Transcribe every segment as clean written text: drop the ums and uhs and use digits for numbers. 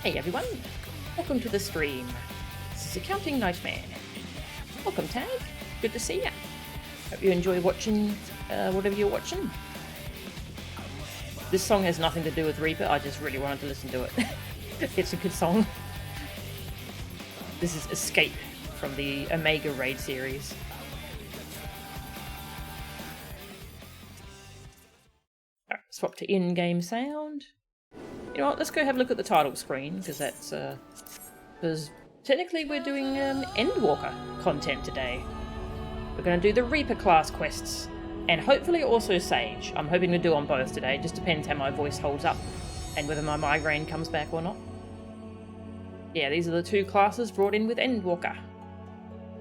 Hey everyone, welcome to the stream. This is Accounting Nightmare. Welcome Tag, good to see ya. Hope you enjoy watching whatever you're watching. This song has nothing to do with Reaper, I just really wanted to listen to it. It's a good song. This is Escape from the Omega Raid series. Alright, swap to in-game sound. You know what, let's go have a look at the title screen, because that's, because technically we're doing Endwalker content today. We're going to do the Reaper class quests, and hopefully also Sage. I'm hoping to do on both today, just depends how my voice holds up, and whether my migraine comes back or not. Yeah, these are the two classes brought in with Endwalker.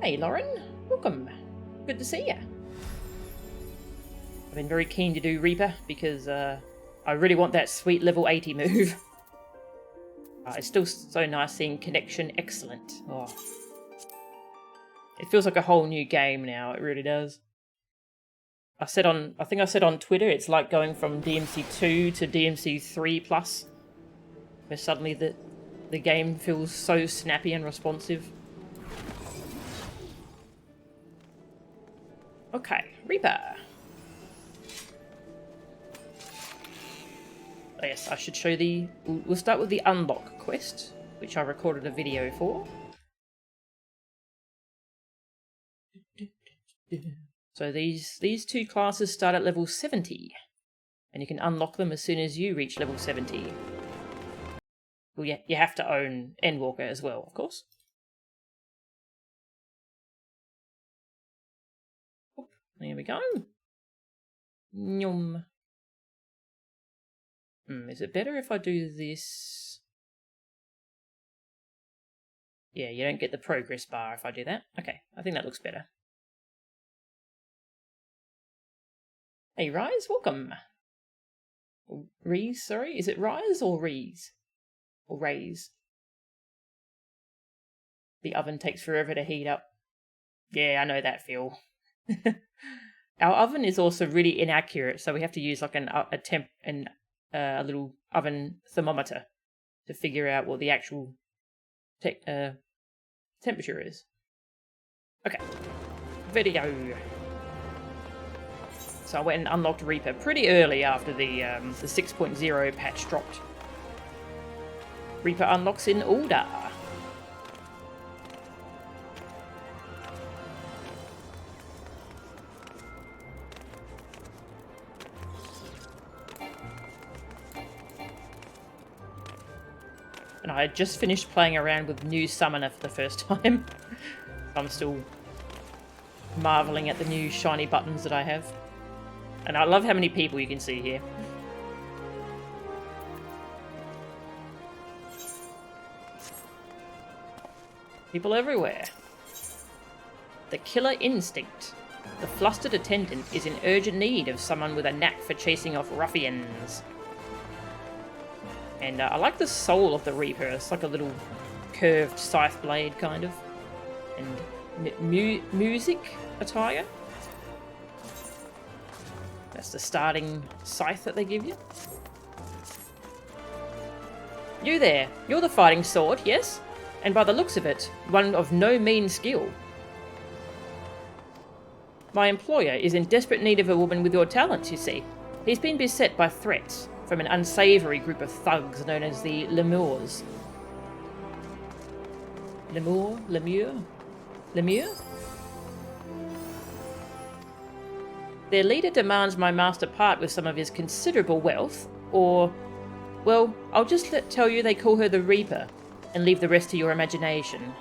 Hey Lauren, welcome. Good to see ya. I've been very keen to do Reaper, because, I really want that sweet level 80 move. It's still so nice seeing Connection Excellent. Oh. It feels like a whole new game now, it really does. I think I said on Twitter, it's like going from DMC 2 to DMC 3+, where suddenly the game feels so snappy and responsive. Okay, Reaper. Oh yes, I should show we'll start with the Unlock quest, which I recorded a video for. So these two classes start at level 70, and you can unlock them as soon as you reach level 70. Well, yeah, you have to own Endwalker as well, of course. There we go. Nyum. Is it better if I do this? Yeah, you don't get the progress bar if I do that. Okay, I think that looks better. Hey, Rise, welcome. Reese, sorry? Is it Rise or Reese? Or Raise? The oven takes forever to heat up. Yeah, I know that feel. Our oven is also really inaccurate, so we have to use like a little oven thermometer to figure out what the actual temperature is. Okay, video. So I went and unlocked Reaper pretty early after the 6.0 patch dropped. Reaper unlocks in order. And I had just finished playing around with New Summoner for the first time. I'm still marvelling at the new shiny buttons that I have. And I love how many people you can see here. People everywhere. The Killer Instinct. The flustered attendant is in urgent need of someone with a knack for chasing off ruffians. And I like the soul of the Reaper. It's like a little curved scythe blade, kind of. And music attire. That's the starting scythe that they give you. You there. You're the fighting sword, yes? And by the looks of it, one of no mean skill. My employer is in desperate need of a woman with your talents, you see. He's been beset by threats from an unsavoury group of thugs known as the Lemures. Lemure? Their leader demands my master part with some of his considerable wealth, or, well, I'll just tell you they call her the Reaper, and leave the rest to your imagination.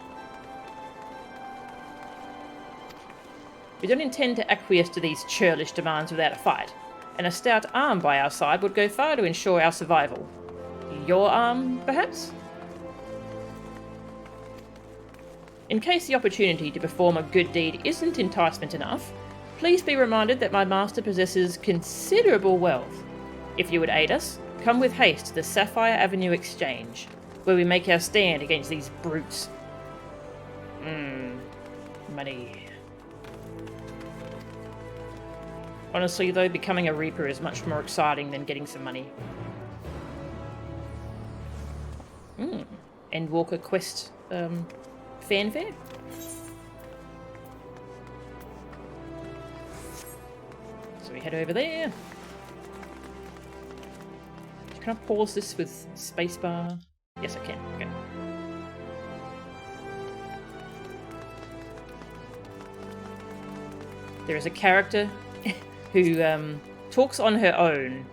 We don't intend to acquiesce to these churlish demands without a fight, and a stout arm by our side would go far to ensure our survival. Your arm, perhaps? In case the opportunity to perform a good deed isn't enticement enough, please be reminded that my master possesses considerable wealth. If you would aid us, come with haste to the Sapphire Avenue Exchange, where we make our stand against these brutes. Money. Honestly though, becoming a Reaper is much more exciting than getting some money. Endwalker quest fanfare. So we head over there. Can I pause this with spacebar? Yes, I can. Okay. There is a character who talks on her own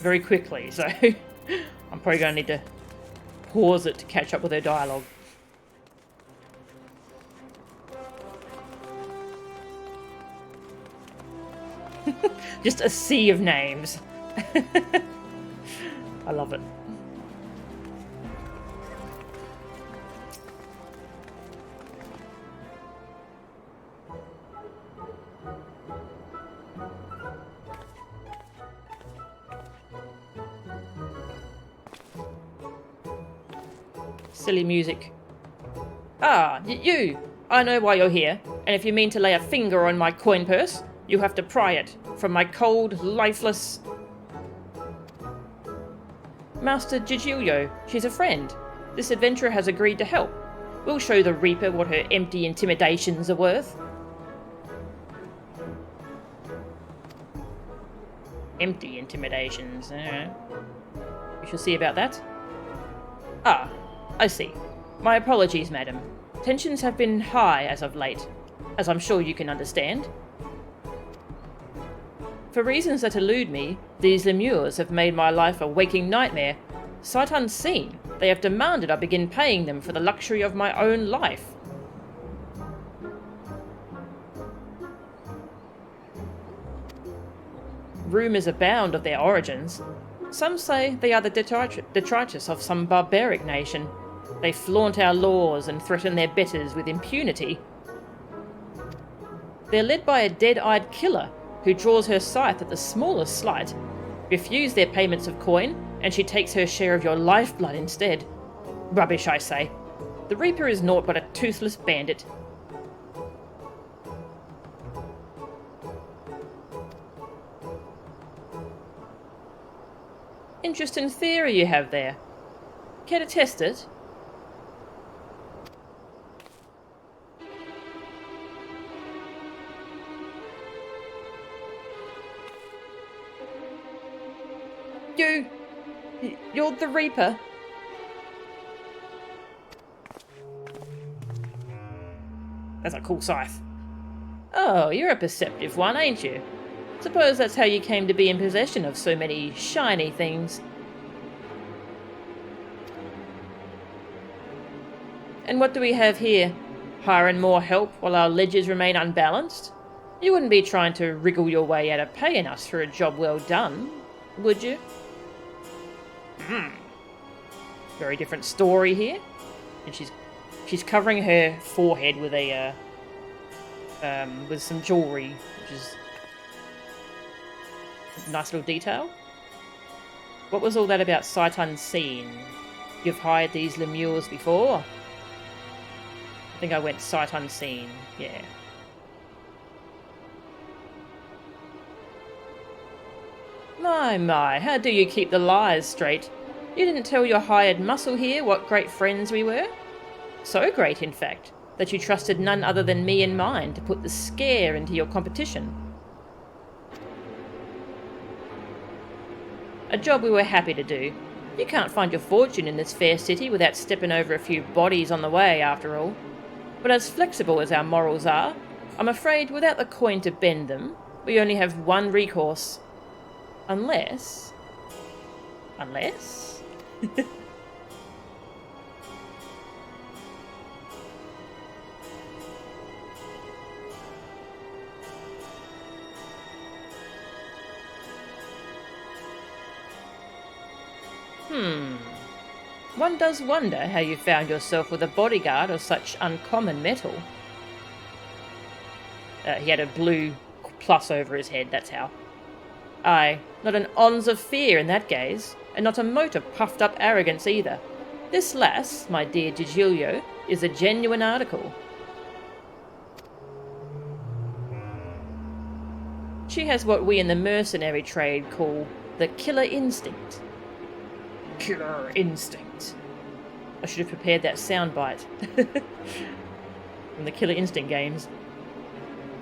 very quickly, so I'm probably going to need to pause it to catch up with her dialogue. Just a sea of names. I love it. Silly music. Ah, you! I know why you're here, and if you mean to lay a finger on my coin purse, you have to pry it from my cold, lifeless... Master Gigilio, she's a friend. This adventurer has agreed to help. We'll show the Reaper what her empty intimidations are worth. Empty intimidations, we shall see about that. Ah, I see. My apologies, madam. Tensions have been high as of late, as I'm sure you can understand. For reasons that elude me, these lemures have made my life a waking nightmare. Sight unseen, they have demanded I begin paying them for the luxury of my own life. Rumours abound of their origins. Some say they are the detritus of some barbaric nation. They flaunt our laws and threaten their betters with impunity. They're led by a dead-eyed killer who draws her scythe at the smallest slight. Refuse their payments of coin, and she takes her share of your lifeblood instead. Rubbish, I say. The Reaper is naught but a toothless bandit. Interesting theory you have there. Care to test it? You're the Reaper? That's a cool scythe. Oh, you're a perceptive one, ain't you? Suppose that's how you came to be in possession of so many shiny things. And what do we have here? Hiring more help while our ledgers remain unbalanced? You wouldn't be trying to wriggle your way out of paying us for a job well done, would you? Very different story here. And she's covering her forehead with a with some jewelry, which is a nice little detail. What was all that about sight unseen? You've hired these lemures before? I think I went sight unseen, yeah. My, how do you keep the lies straight? You didn't tell your hired muscle here what great friends we were? So great, in fact, that you trusted none other than me and mine to put the scare into your competition. A job we were happy to do. You can't find your fortune in this fair city without stepping over a few bodies on the way, after all. But as flexible as our morals are, I'm afraid without the coin to bend them, we only have one recourse. Unless... One does wonder how you found yourself with a bodyguard of such uncommon metal. He had a blue plus over his head, that's how. Aye, not an ons of fear in that gaze, and not a mote of puffed-up arrogance either. This lass, my dear Gigilio, is a genuine article. She has what we in the mercenary trade call the killer instinct. Killer instinct. I should have prepared that soundbite from the Killer Instinct games.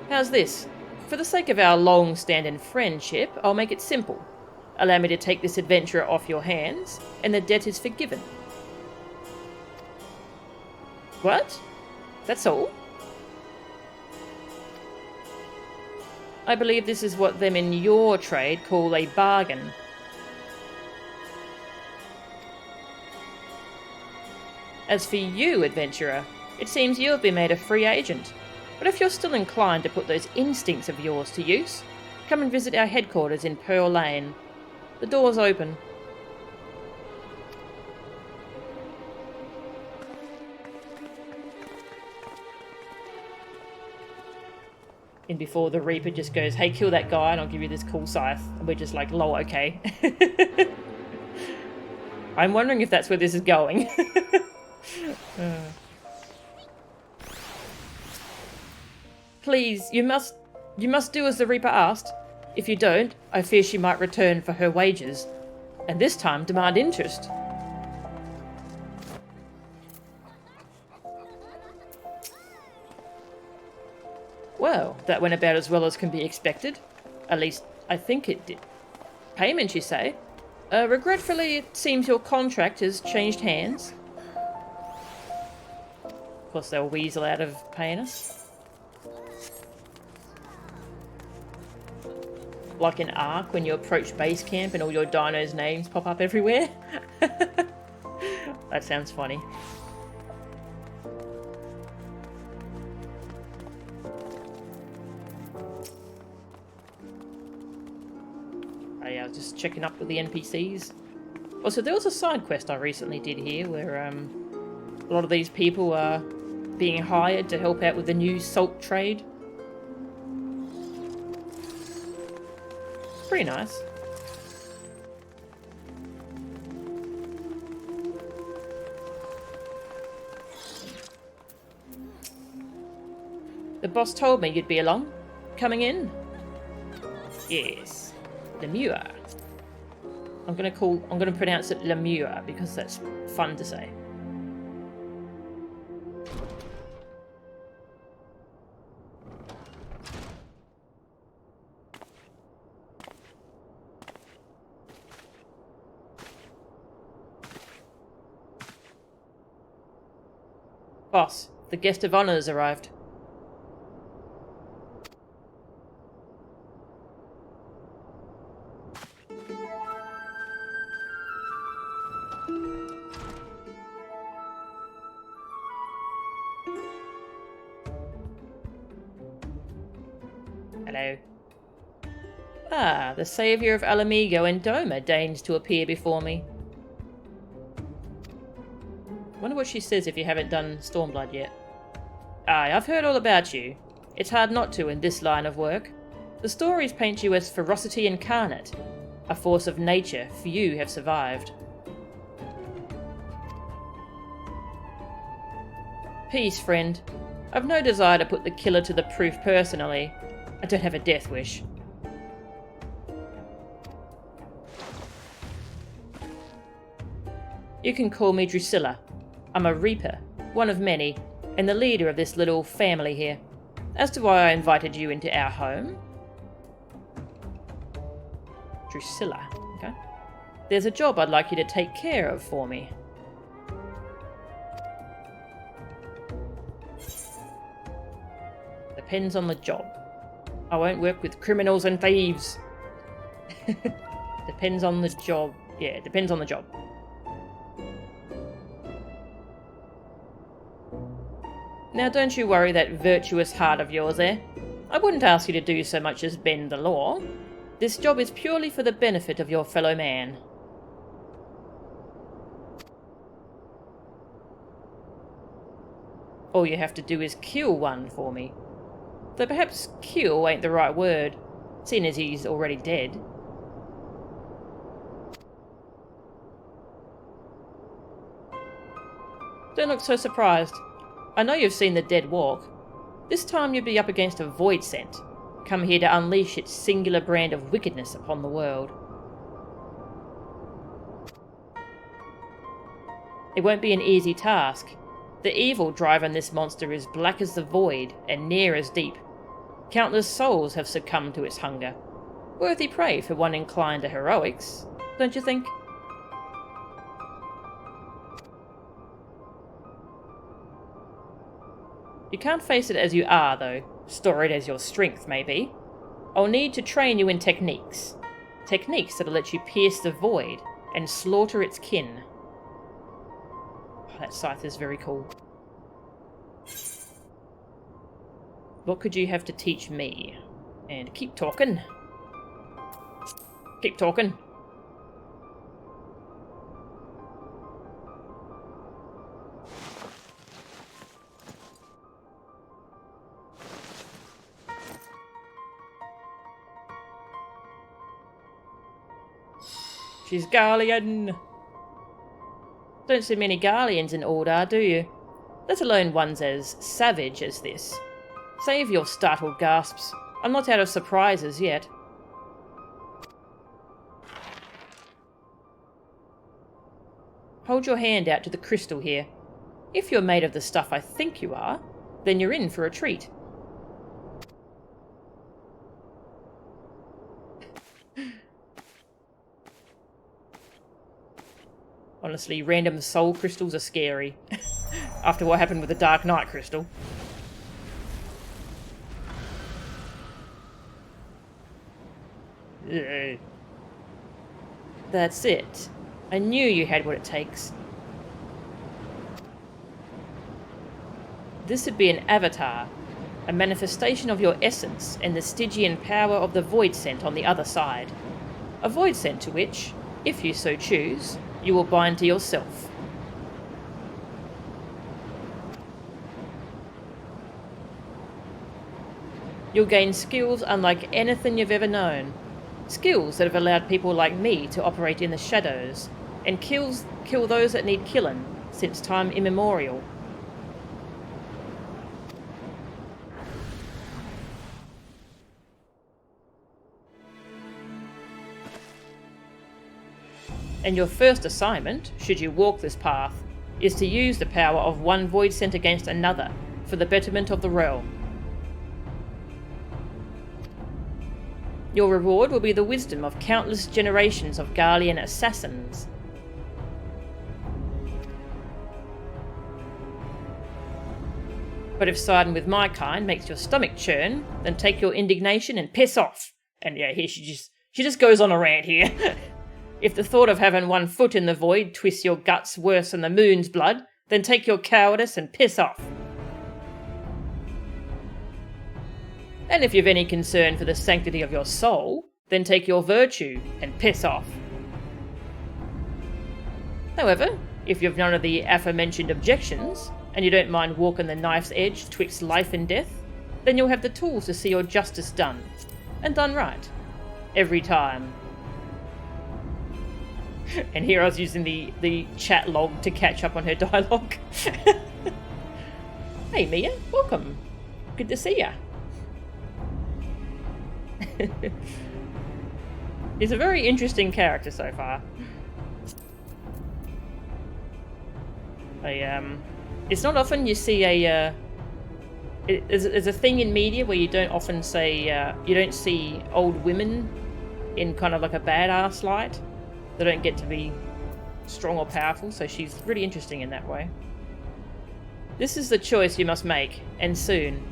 How's this? For the sake of our long-standing friendship, I'll make it simple. Allow me to take this adventurer off your hands, and the debt is forgiven. What? That's all? I believe this is what them in your trade call a bargain. As for you, adventurer, it seems you have been made a free agent. But if you're still inclined to put those instincts of yours to use, come and visit our headquarters in Pearl Lane. The door's open. And before the Reaper just goes, hey, kill that guy and I'll give you this cool scythe. And we're just like, lol, okay. I'm wondering if that's where this is going. Please, you must do as the Reaper asked. If you don't, I fear she might return for her wages. And this time demand interest. Well, that went about as well as can be expected. At least, I think it did. Payment, you say? Regretfully, it seems your contract has changed hands. Of course, they'll weasel out of paying us. Like an Ark when you approach base camp and all your dinos' names pop up everywhere. That sounds funny. I was just checking up with the NPCs. Also, there was a side quest I recently did here where a lot of these people are being hired to help out with the new salt trade. Pretty nice. The boss told me you'd be along. Coming in? Yes. Lemure. I'm gonna pronounce it Lemure because that's fun to say. Boss, the guest of honor has arrived. Hello. Ah, the saviour of Alamigo and Doma deigns to appear before me. Wonder what she says if you haven't done Stormblood yet. Aye, I've heard all about you. It's hard not to in this line of work. The stories paint you as ferocity incarnate, a force of nature few have survived. Peace, friend. I've no desire to put the killer to the proof personally. I don't have a death wish. You can call me Drusilla. I'm a Reaper, one of many, and the leader of this little family here. As to why I invited you into our home? Drusilla, okay. There's a job I'd like you to take care of for me. Depends on the job. I won't work with criminals and thieves. Depends on the job. Yeah, it depends on the job. Now don't you worry that virtuous heart of yours there. I wouldn't ask you to do so much as bend the law. This job is purely for the benefit of your fellow man. All you have to do is kill one for me. Though perhaps kill ain't the right word, seeing as he's already dead. Don't look so surprised. I know you've seen the dead walk. This time you'd be up against a void scent, come here to unleash its singular brand of wickedness upon the world. It won't be an easy task. The evil driving this monster is black as the void and near as deep. Countless souls have succumbed to its hunger. Worthy prey for one inclined to heroics, don't you think? You can't face it as you are, though. Store it as your strength, maybe. I'll need to train you in techniques. Techniques that'll let you pierce the void and slaughter its kin. Oh, that scythe is very cool. What could you have to teach me? And keep talking. Keep talking. She's Garlean. Don't see many Garleans in Ordar, do you? Let alone ones as savage as this. Save your startled gasps. I'm not out of surprises yet. Hold your hand out to the crystal here. If you're made of the stuff I think you are, then you're in for a treat. Honestly, random soul crystals are scary. After what happened with the Dark Knight crystal. Ugh. That's it. I knew you had what it takes. This would be an avatar, a manifestation of your essence and the Stygian power of the void scent on the other side. A void scent to which, if you so choose, you will bind to yourself. You'll gain skills unlike anything you've ever known. Skills that have allowed people like me to operate in the shadows, and kill those that need killing, since time immemorial. And your first assignment, should you walk this path, is to use the power of one void scent against another, for the betterment of the realm. Your reward will be the wisdom of countless generations of Garlean assassins. But if siding with my kind makes your stomach churn, then take your indignation and piss off. And yeah, here she just goes on a rant here. If the thought of having one foot in the void twists your guts worse than the moon's blood, then take your cowardice and piss off. And if you've any concern for the sanctity of your soul, then take your virtue and piss off. However, if you've none of the aforementioned objections, and you don't mind walking the knife's edge twixt life and death, then you'll have the tools to see your justice done. And done right. Every time. And here I was using the chat log to catch up on her dialogue. Hey Mia, welcome. Good to see ya. He's a very interesting character so far. It's not often you see there's a thing in media where you don't often say, you don't see old women in kind of like a badass light. They don't get to be strong or powerful, so she's really interesting in that way. This is the choice you must make, and soon.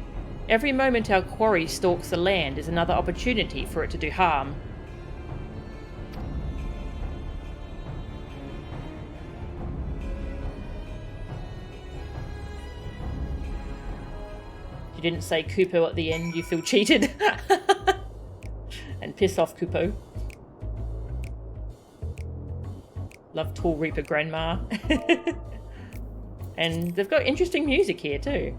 Every moment our quarry stalks the land is another opportunity for it to do harm. You didn't say Kupo at the end, you feel cheated. And piss off, Kupo. Love Tall Reaper Grandma. And they've got interesting music here too.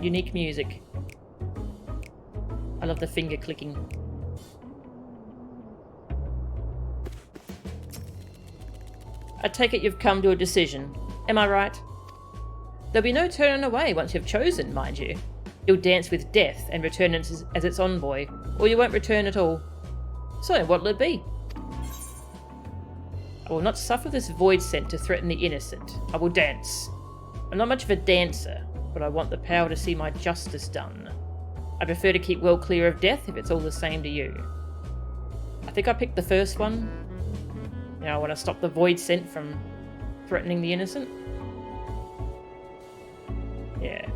Unique music. I love the finger clicking. I take it you've come to a decision. Am I right? There'll be no turning away once you've chosen, mind you. You'll dance with death and return as its envoy, or you won't return at all. So, what'll it be? I will not suffer this void scent to threaten the innocent. I will dance. I'm not much of a dancer, but I want the power to see my justice done. I prefer to keep well clear of death if it's all the same to you. I think I picked the first one. Now I want to stop the void scent from threatening the innocent. Yeah.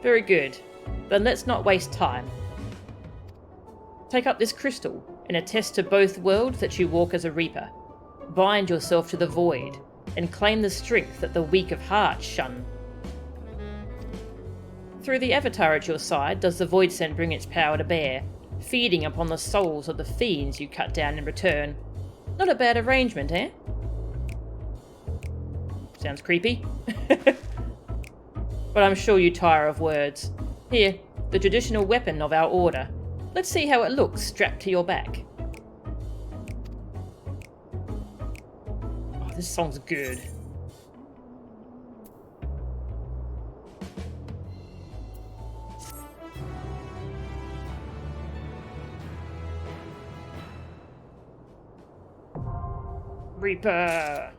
Very good. Then let's not waste time. Take up this crystal and attest to both worlds that you walk as a reaper. Bind yourself to the void and claim the strength that the weak of heart shun. Through the avatar at your side does the void scent bring its power to bear, feeding upon the souls of the fiends you cut down in return. Not a bad arrangement, eh? Sounds creepy. But I'm sure you tire of words. Here, the traditional weapon of our order. Let's see how it looks strapped to your back. Oh, this song's good. Reaper!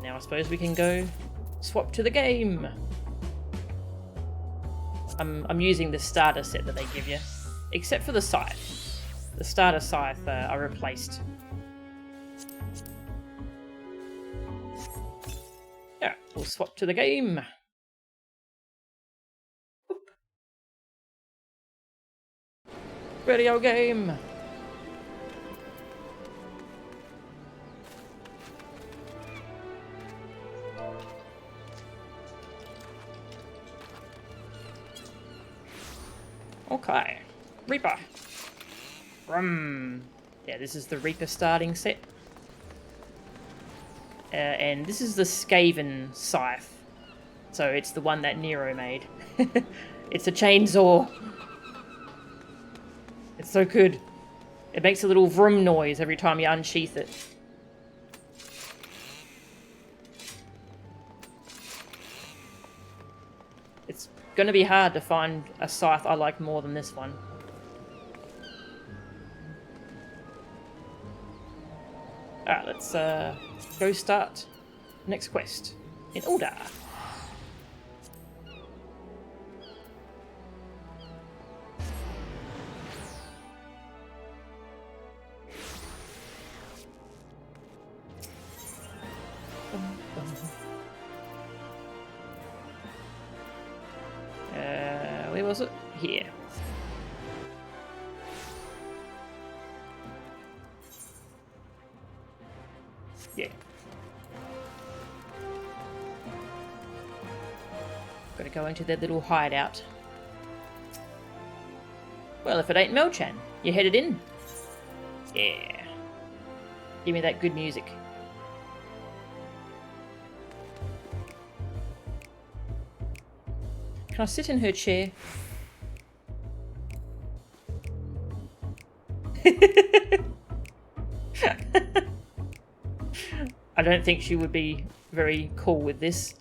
Now I suppose we can go swap to the game. I'm using the starter set that they give you, except for the scythe. The starter scythe I replaced. Yeah, we'll swap to the game. Oop. Radio game. Okay, Reaper. Yeah, this is the Reaper starting set. And this is the Skaven Scythe. So it's the one that Nero made. It's a chainsaw. It's so good. It makes a little vroom noise every time you unsheath it. It's going to be hard to find a scythe I like more than this one. Alright, let's go start next quest in order. Where was it? Here. Yeah. Gotta go into their little hideout. Well, if it ain't Melchan, you headed in. Yeah. Give me that good music. Can I sit in her chair? I don't think she would be very cool with this.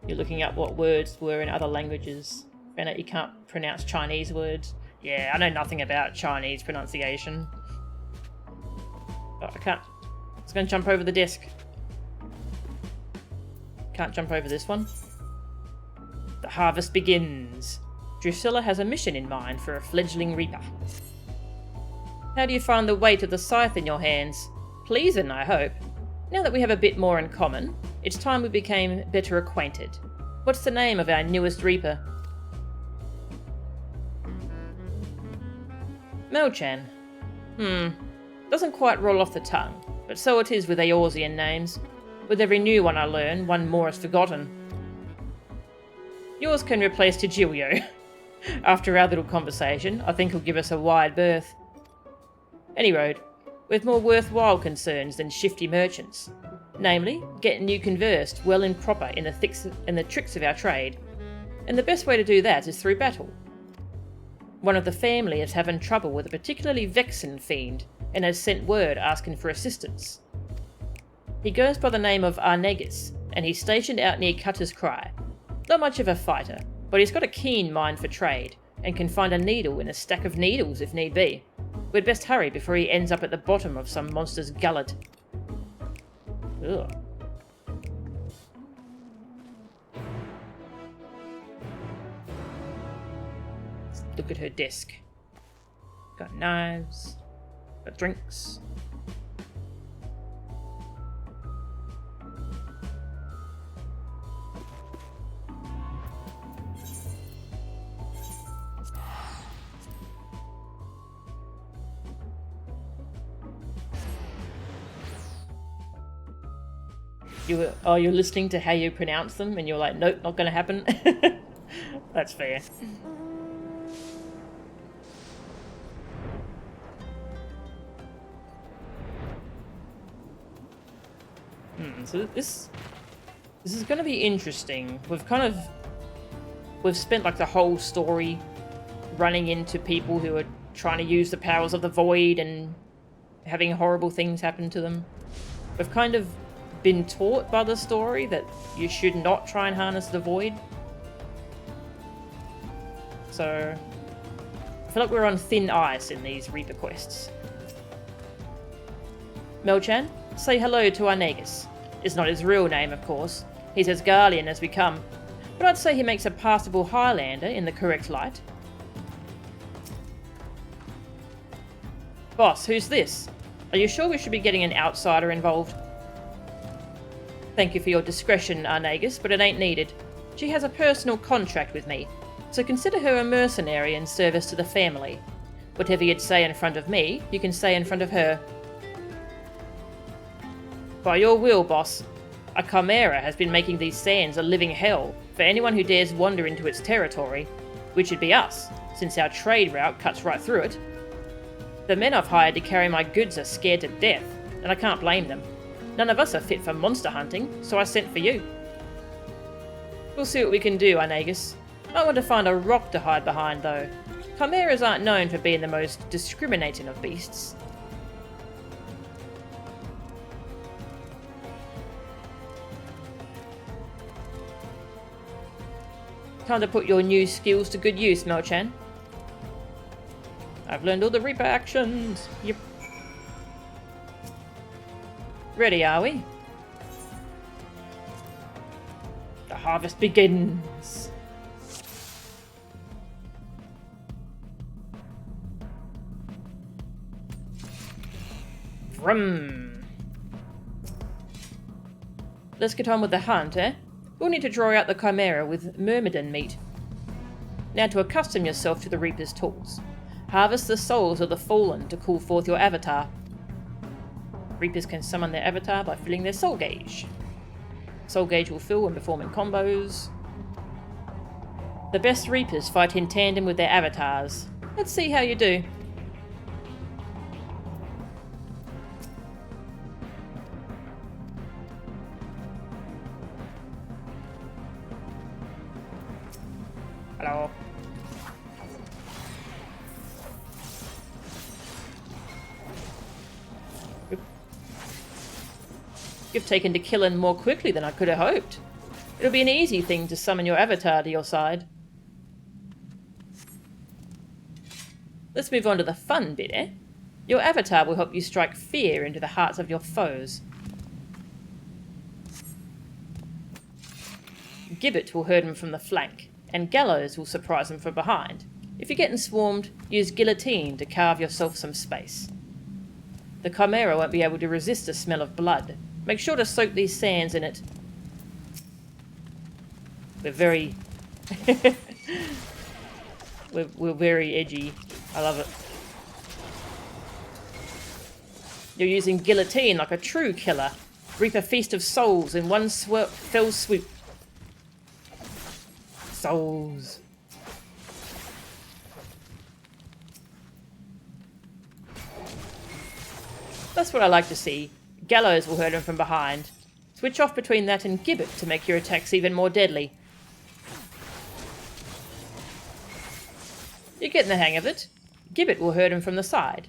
You're looking up what words were in other languages. Found out you can't pronounce Chinese words. Yeah, I know nothing about Chinese pronunciation. Oh, I can't. I was going to jump over the desk. Can't jump over this one. The harvest begins. Drusilla has a mission in mind for a fledgling reaper. How do you find the weight of the scythe in your hands? Pleasing, I hope. Now that we have a bit more in common, it's time we became better acquainted. What's the name of our newest reaper? Melchan. Doesn't quite roll off the tongue, but so it is with Eorzean names. With every new one I learn, one more is forgotten. Yours can replace Tigilio. After our little conversation, I think he'll give us a wide berth. Any road, with more worthwhile concerns than shifty merchants. Namely, getting you conversed well and proper in the tricks of our trade. And the best way to do that is through battle. One of the family is having trouble with a particularly vexing fiend, and has sent word asking for assistance. He goes by the name of Arnegus, and he's stationed out near Cutter's Cry. Not much of a fighter, but he's got a keen mind for trade, and can find a needle in a stack of needles if need be. We'd best hurry before he ends up at the bottom of some monster's gullet. Ugh. Let's look at her desk. Got knives, got drinks. You're listening to how you pronounce them and you're like, nope, not gonna happen. That's fair. So this is gonna be interesting. We've spent like the whole story running into people who are trying to use the powers of the void and having horrible things happen to them. We've kind of been taught by the story that you should not try and harness the void. So I feel like we're on thin ice in these Reaper quests. Melchan, say hello to Arnegus. It's not his real name, of course. He's as Garlean as we come. But I'd say he makes a passable Highlander in the correct light. Boss, who's this? Are you sure we should be getting an outsider involved? Thank you for your discretion, Arnegus, but it ain't needed. She has a personal contract with me, so consider her a mercenary in service to the family. Whatever you'd say in front of me, you can say in front of her. By your will, boss. A chimera has been making these sands a living hell for anyone who dares wander into its territory, which would be us, since our trade route cuts right through it. The men I've hired to carry my goods are scared to death, and I can't blame them. None of us are fit for monster hunting, so I sent for you. We'll see what we can do, Arnegus. I want to find a rock to hide behind, though. Chimeras aren't known for being the most discriminating of beasts. Time to put your new skills to good use, Melchan. I've learned all the Reaper actions. Yep. Ready, are we? The harvest begins. Vroom. Let's get on with the hunt, eh? We'll need to draw out the chimera with myrmidon meat. Now to accustom yourself to the Reaper's tools. Harvest the souls of the fallen to call forth your avatar. Reapers can summon their avatar by filling their soul gauge. Soul gauge will fill when performing combos. The best Reapers fight in tandem with their avatars. Let's see how you do. Hello. You've taken to killing more quickly than I could have hoped. It'll be an easy thing to summon your avatar to your side. Let's move on to the fun bit, eh? Your avatar will help you strike fear into the hearts of your foes. Gibbet will hurt him from the flank, and Gallows will surprise him from behind. If you're getting swarmed, use Guillotine to carve yourself some space. The Chimera won't be able to resist the smell of blood. Make sure to soak these sands in it. We're very... we're very edgy. I love it. You're using Guillotine like a true killer. Reap a feast of souls in one fell swoop. Souls. That's what I like to see. Gallows will hurt him from behind. Switch off between that and Gibbet to make your attacks even more deadly. You're getting the hang of it. Gibbet will hurt him from the side.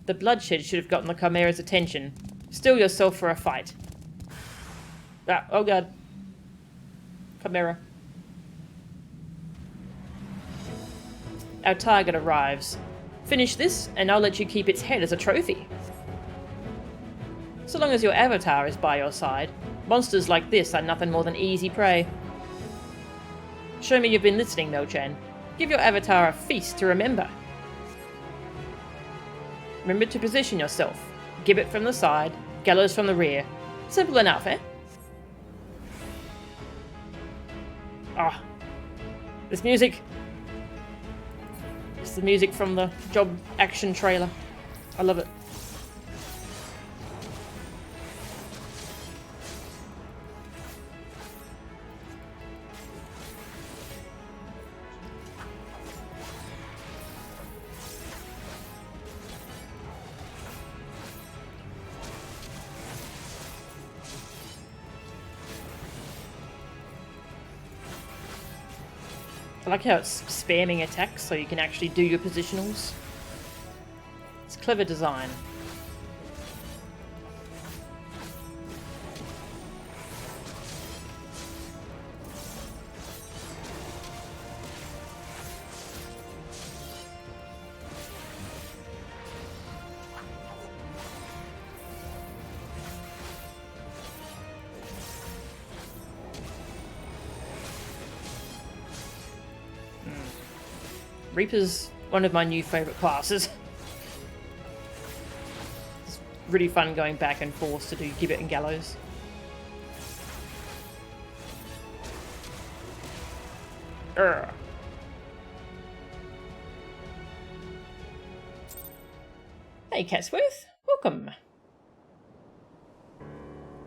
The bloodshed should have gotten the Chimera's attention. Steel yourself for a fight. Ah, oh god. Chimera. Our target arrives. Finish this, and I'll let you keep its head as a trophy. So long as your avatar is by your side, monsters like this are nothing more than easy prey. Show me you've been listening, Mel-chan. Give your avatar a feast to remember. Remember to position yourself. Gibbet from the side, gallows from the rear. Simple enough, eh? Ah. This music. It's the music from the Job action trailer. I love it. I like how it's spamming attacks so you can actually do your positionals. It's clever design. Reaper's one of my new favourite classes. It's really fun going back and forth to do Gibbet and Gallows. Urgh. Hey Catsworth, welcome.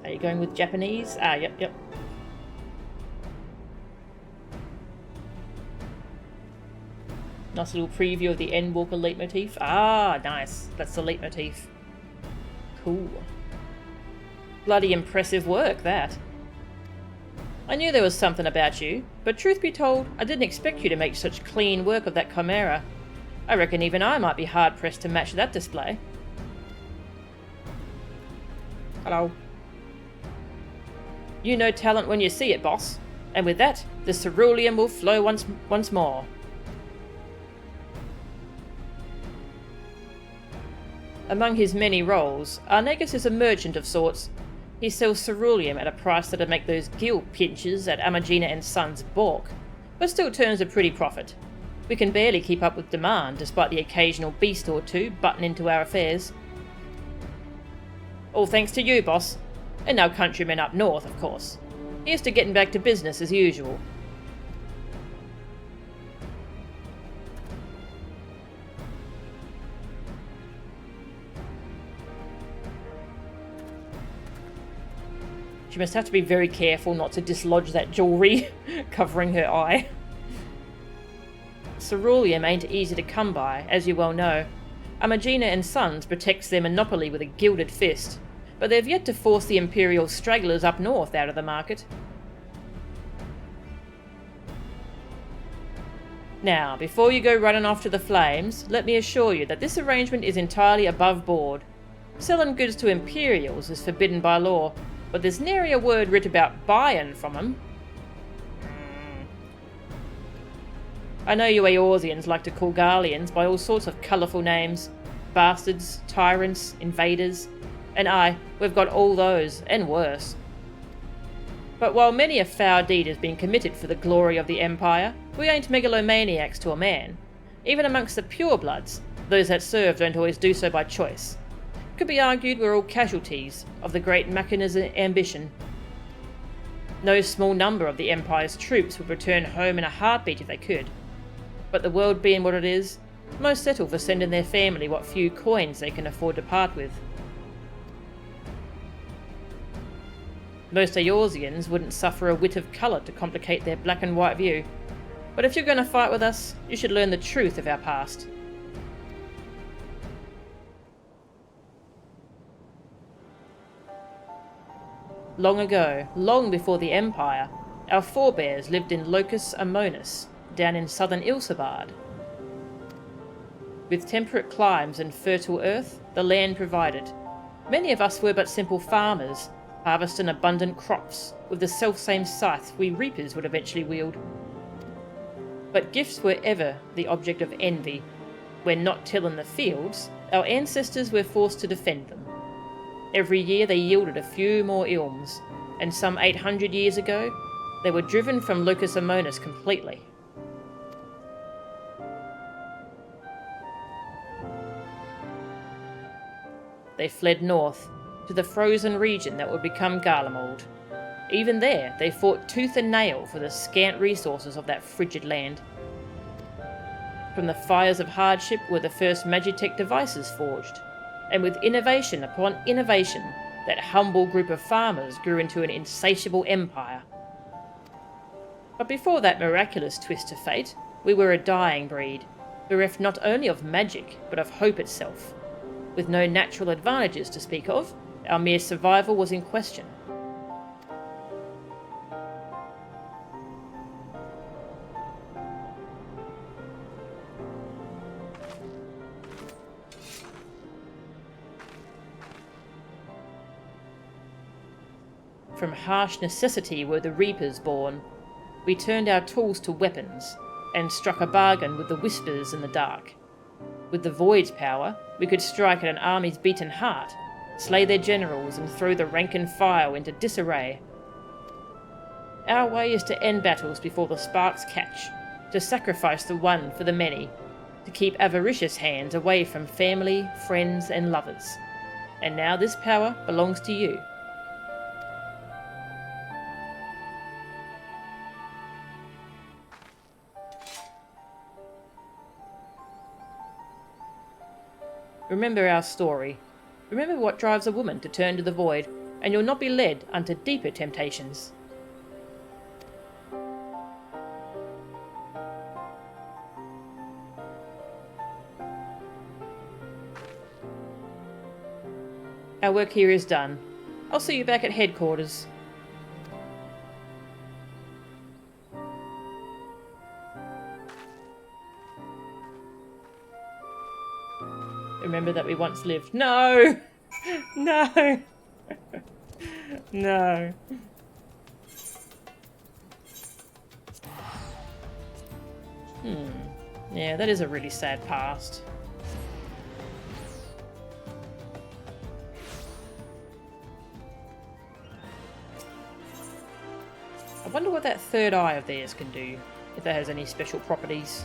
Are you going with Japanese? Ah, yep. Nice little preview of the Endwalker leitmotif. Ah, nice. That's the leitmotif. Cool. Bloody impressive work, that. I knew there was something about you, but truth be told, I didn't expect you to make such clean work of that Chimera. I reckon even I might be hard-pressed to match that display. Hello. You know talent when you see it, boss. And with that, the cerulean will flow once more. Among his many roles, Arnegus is a merchant of sorts. He sells ceruleum at a price that'd make those gill pinchers at Amagina and Sons balk, but still turns a pretty profit. We can barely keep up with demand, despite the occasional beast or two butting into our affairs. All thanks to you, boss. And our countrymen up north, of course. Here's to getting back to business as usual. She must have to be very careful not to dislodge that jewellery covering her eye. Ceruleum ain't easy to come by, as you well know. Amagina and Sons protects their monopoly with a gilded fist, but they've yet to force the Imperial stragglers up north out of the market. Now, before you go running off to the flames, let me assure you that this arrangement is entirely above board. Selling goods to Imperials is forbidden by law, but there's nary a word writ about buying from them. I know you Eorzeans like to call Garleans by all sorts of colourful names. Bastards, tyrants, invaders, and aye, we've got all those, and worse. But while many a foul deed has been committed for the glory of the Empire, we ain't megalomaniacs to a man. Even amongst the purebloods, those that serve don't always do so by choice. Could be argued we're all casualties of the great Machina's ambition. No small number of the Empire's troops would return home in a heartbeat if they could. But the world being what it is, most settle for sending their family what few coins they can afford to part with. Most Eorzeans wouldn't suffer a whit of colour to complicate their black and white view. But if you're going to fight with us, you should learn the truth of our past. Long ago, long before the Empire, our forebears lived in Locus Amonis, down in southern Ilsabard. With temperate climes and fertile earth, the land provided. Many of us were but simple farmers, harvesting abundant crops, with the selfsame scythe we reapers would eventually wield. But gifts were ever the object of envy. When not tilling the fields, our ancestors were forced to defend them. Every year they yielded a few more ilms, and some 800 years ago, they were driven from Lucas Amonis completely. They fled north, to the frozen region that would become Garlemald. Even there, they fought tooth and nail for the scant resources of that frigid land. From the fires of hardship were the first Magitech devices forged, and with innovation upon innovation, that humble group of farmers grew into an insatiable empire. But before that miraculous twist to fate, we were a dying breed, bereft not only of magic, but of hope itself. With no natural advantages to speak of, our mere survival was in question. From harsh necessity were the reapers born. We turned our tools to weapons, and struck a bargain with the whispers in the dark. With the Void's power, we could strike at an army's beaten heart, slay their generals and throw the rank and file into disarray. Our way is to end battles before the sparks catch, to sacrifice the one for the many, to keep avaricious hands away from family, friends and lovers. And now this power belongs to you. Remember our story. Remember what drives a woman to turn to the void, and you'll not be led unto deeper temptations. Our work here is done. I'll see you back at headquarters. Remember that we once lived. No! No! No. Yeah, that is a really sad past. I wonder what that third eye of theirs can do, if that has any special properties.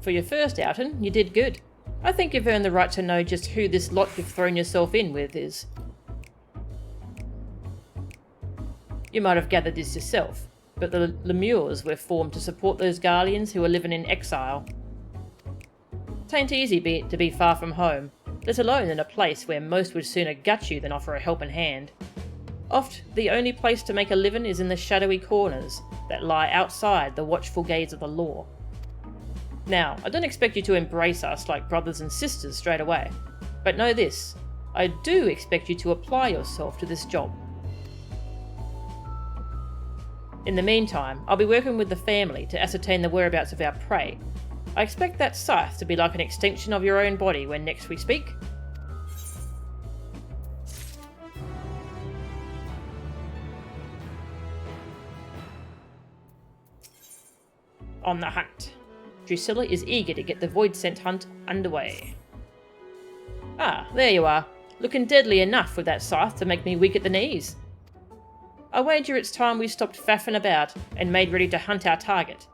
For your first outing, you did good. I think you've earned the right to know just who this lot you've thrown yourself in with is. You might have gathered this yourself, but the Lemures were formed to support those Garleans who are living in exile. Tain't easy to be far from home, let alone in a place where most would sooner gut you than offer a helping hand. Oft, the only place to make a living is in the shadowy corners that lie outside the watchful gaze of the law. Now, I don't expect you to embrace us like brothers and sisters straight away, but know this, I do expect you to apply yourself to this job. In the meantime, I'll be working with the family to ascertain the whereabouts of our prey. I expect that scythe to be like an extension of your own body when next we speak. On the hunt. Drusilla is eager to get the Void Scent hunt underway. Ah, there you are, looking deadly enough with that scythe to make me weak at the knees. I wager it's time we stopped faffing about and made ready to hunt our target.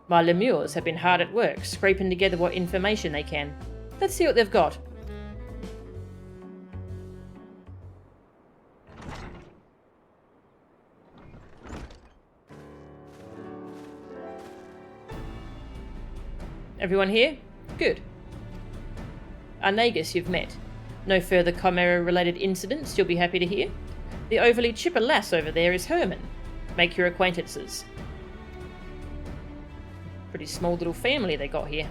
My Lemures have been hard at work, scraping together what information they can. Let's see what they've got. Everyone here? Good. Arnagus you've met. No further Chimera-related incidents you'll be happy to hear. The overly chipper lass over there is Herman. Make your acquaintances. Pretty small little family they got here.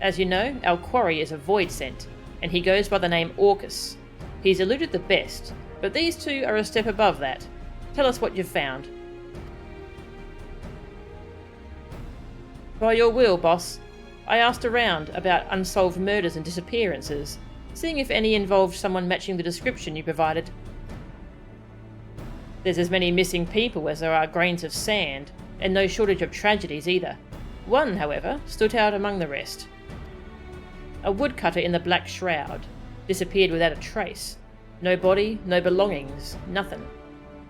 As you know, our quarry is a void scent, and he goes by the name Orcus. He's eluded the best, but these two are a step above that. Tell us what you've found. By your will, boss. I asked around about unsolved murders and disappearances, seeing if any involved someone matching the description you provided. There's as many missing people as there are grains of sand, and no shortage of tragedies either. One, however, stood out among the rest. A woodcutter in the Black Shroud disappeared without a trace. No body, no belongings, nothing.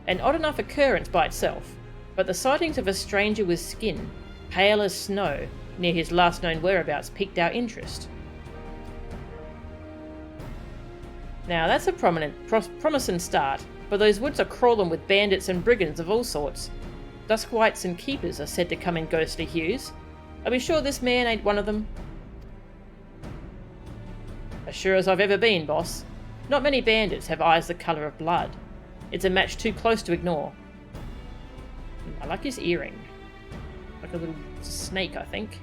An odd enough occurrence by itself, but the sightings of a stranger with skin, pale as snow, near his last known whereabouts piqued our interest. Now that's a promising start, but those woods are crawling with bandits and brigands of all sorts. Duskwights and keepers are said to come in ghostly hues. Are we sure this man ain't one of them? As sure as I've ever been, boss. Not many bandits have eyes the colour of blood. It's a match too close to ignore. I like his earring. Like a little snake, I think.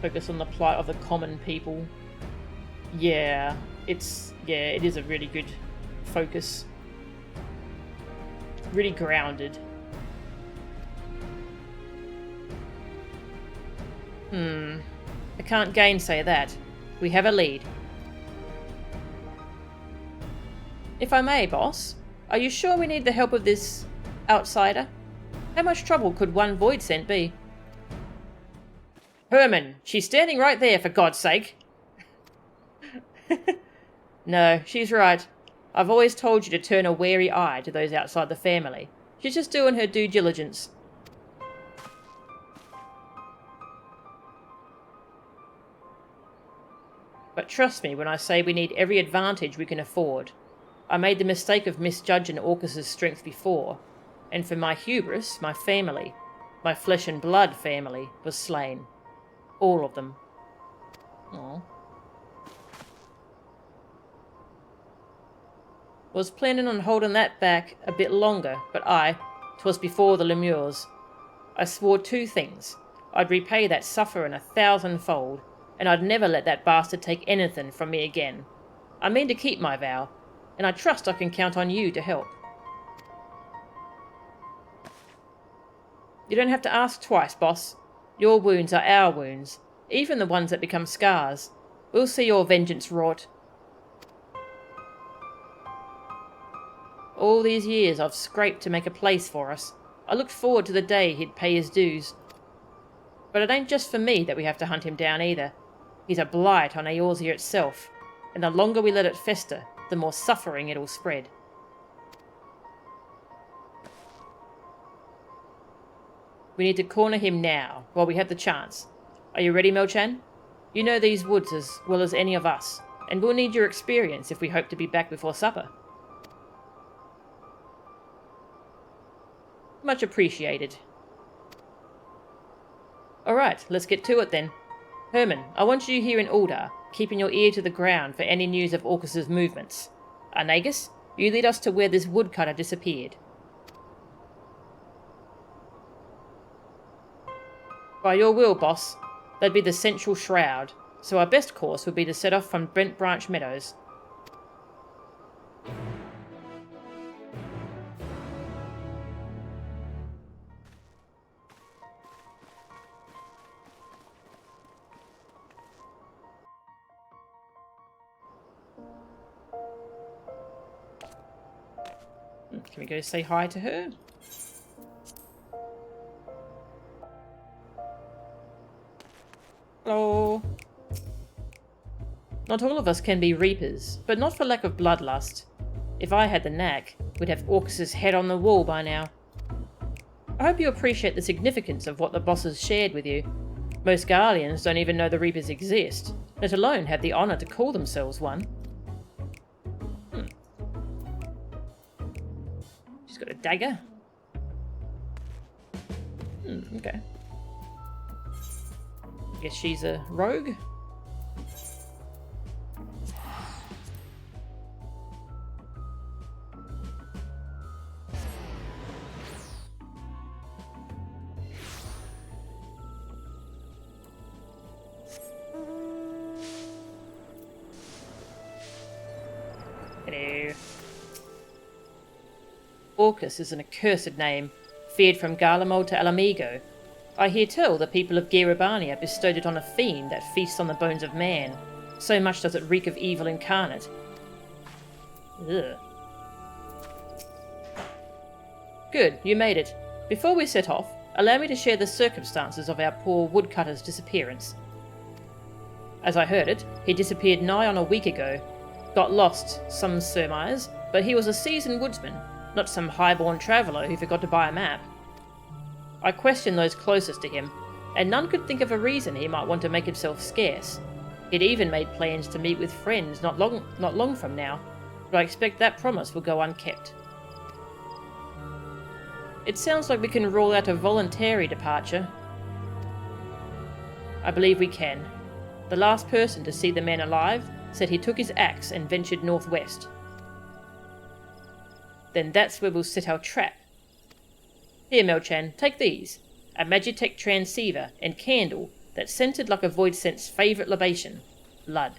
Focus on the plight of the common people. Yeah, it is a really good focus. Really grounded. I can't gainsay that. We have a lead. If I may, boss, are you sure we need the help of this outsider? How much trouble could one void scent be? Herman, she's standing right there, for God's sake. No, she's right. I've always told you to turn a wary eye to those outside the family. She's just doing her due diligence. But trust me when I say we need every advantage we can afford. I made the mistake of misjudging Orcus's strength before, and for my hubris, my family, my flesh and blood family, was slain. All of them. Aww. Was planning on holding that back a bit longer, but 'twas before the Lemures. I swore two things. I'd repay that sufferer 1,000-fold, and I'd never let that bastard take anything from me again. I mean to keep my vow, and I trust I can count on you to help. You don't have to ask twice, boss. Your wounds are our wounds, even the ones that become scars. We'll see your vengeance wrought. All these years I've scraped to make a place for us. I looked forward to the day he'd pay his dues. But it ain't just for me that we have to hunt him down either. He's a blight on Eorzea itself, and the longer we let it fester, the more suffering it'll spread. We need to corner him now, while we have the chance. Are you ready, Melchan? You know these woods as well as any of us, and we'll need your experience if we hope to be back before supper. Much appreciated. Alright, let's get to it then. Herman, I want you here in Uldar, keeping your ear to the ground for any news of Orcus's movements. Arnagus, you lead us to where this woodcutter disappeared. By your will, boss. That'd be the central shroud, so our best course would be to set off from Brent Branch Meadows. Can we go say hi to her? Hello. Not all of us can be reapers, but not for lack of bloodlust. If I had the knack, we'd have Orcus's head on the wall by now. I hope you appreciate the significance of what the bosses shared with you. Most Garleans don't even know the reapers exist, let alone have the honour to call themselves one. She's got a dagger. Okay. Guess she's a rogue. Hello. Orcus is an accursed name, feared from Garlemald to Alamigo. I hear tell the people of Giribania bestowed it on a fiend that feasts on the bones of man. So much does it reek of evil incarnate. Ugh. Good, you made it. Before we set off, allow me to share the circumstances of our poor woodcutter's disappearance. As I heard it, he disappeared nigh on a week ago. Got lost, some surmise, but he was a seasoned woodsman, not some high-born traveller who forgot to buy a map. I questioned those closest to him, and none could think of a reason he might want to make himself scarce. He'd even made plans to meet with friends not long from now, but I expect that promise will go unkept. It sounds like we can rule out a voluntary departure. I believe we can. The last person to see the man alive said he took his axe and ventured northwest. Then that's where we'll set our trap. Here, Melchan, take these. A Magitech transceiver and candle that's scented like a Voidsent's favourite libation, blood.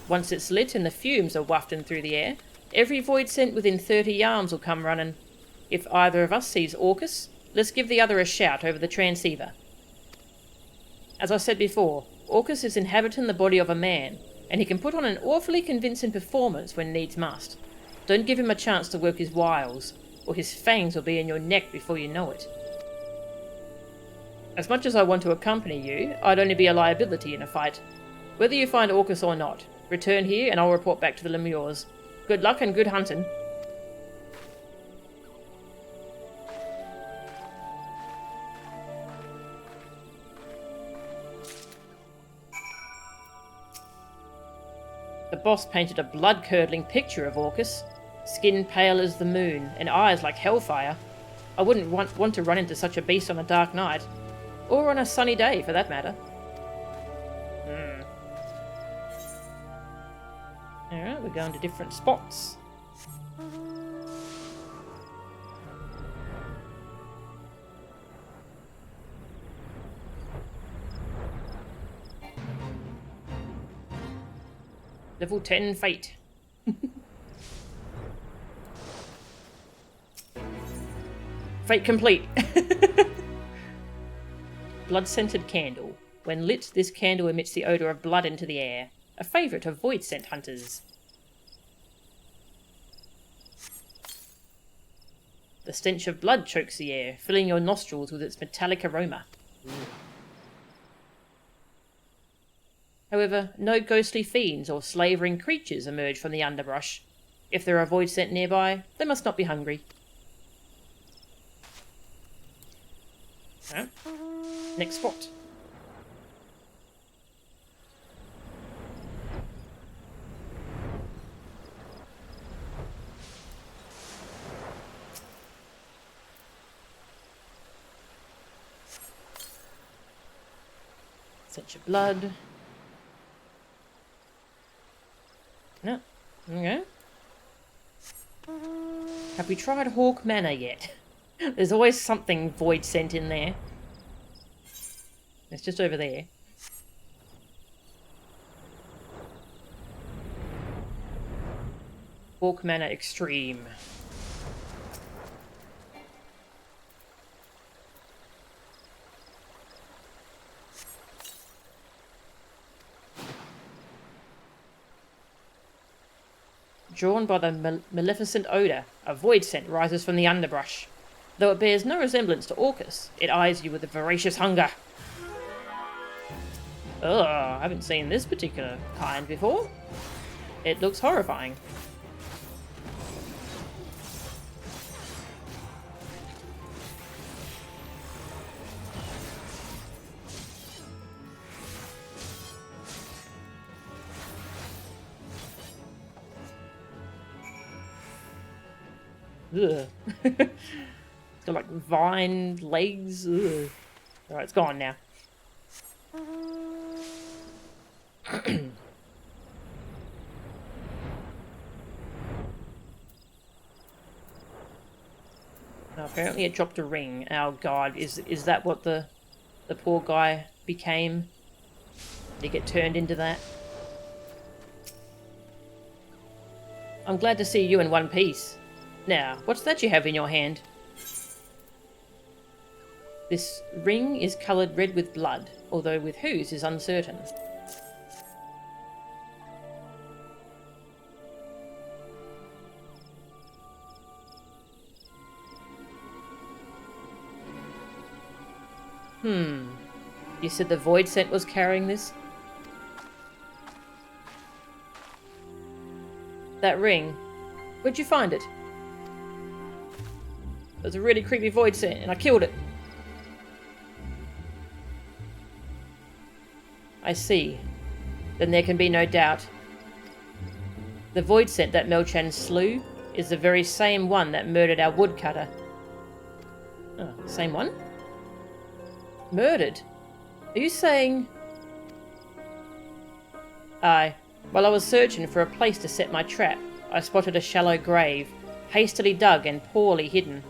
Once it's lit and the fumes are wafting through the air, every Voidsent within 30 yards will come running. If either of us sees Orcus, let's give the other a shout over the transceiver. As I said before, Orcus is inhabiting the body of a man, and he can put on an awfully convincing performance when needs must. Don't give him a chance to work his wiles, or his fangs will be in your neck before you know it. As much as I want to accompany you, I'd only be a liability in a fight. Whether you find Orcus or not, return here and I'll report back to the Lemures. Good luck and good hunting. The boss painted a blood-curdling picture of Orcus. Skin pale as the moon, and eyes like hellfire. I wouldn't want to run into such a beast on a dark night. Or on a sunny day, for that matter. Alright, we're going to different spots. Level 10 Fate. Fate complete. Blood-scented candle. When lit, this candle emits the odour of blood into the air. A favourite of void scent hunters. The stench of blood chokes the air, filling your nostrils with its metallic aroma. However, no ghostly fiends or slavering creatures emerge from the underbrush. If there are void scent nearby, they must not be hungry. Right. Next spot. Such a blood. No. Okay. Have we tried Hawk Manor yet? There's always something void scent in there. It's just over there. Hawk Manor Extreme. Drawn by the maleficent odour, a void scent rises from the underbrush. Though it bears no resemblance to Orcus, it eyes you with a voracious hunger. Ugh, I haven't seen this particular kind before. It looks horrifying. Ugh. got like vine legs. Ugh. Alright, it's gone now. Now, apparently it dropped a ring. Oh god, is that what the poor guy became? Did he get turned into that? I'm glad to see you in one piece. Now, what's that you have in your hand? This ring is coloured red with blood, although with whose is uncertain. You said the Void Scent was carrying this? That ring. Where'd you find it? It was a really creepy Void Scent, and I killed it. I see. Then there can be no doubt. The Void Scent that Melchan slew is the very same one that murdered our woodcutter. Oh, same one? Murdered? Are you saying... Aye. While I was searching for a place to set my trap, I spotted a shallow grave, hastily dug and poorly hidden.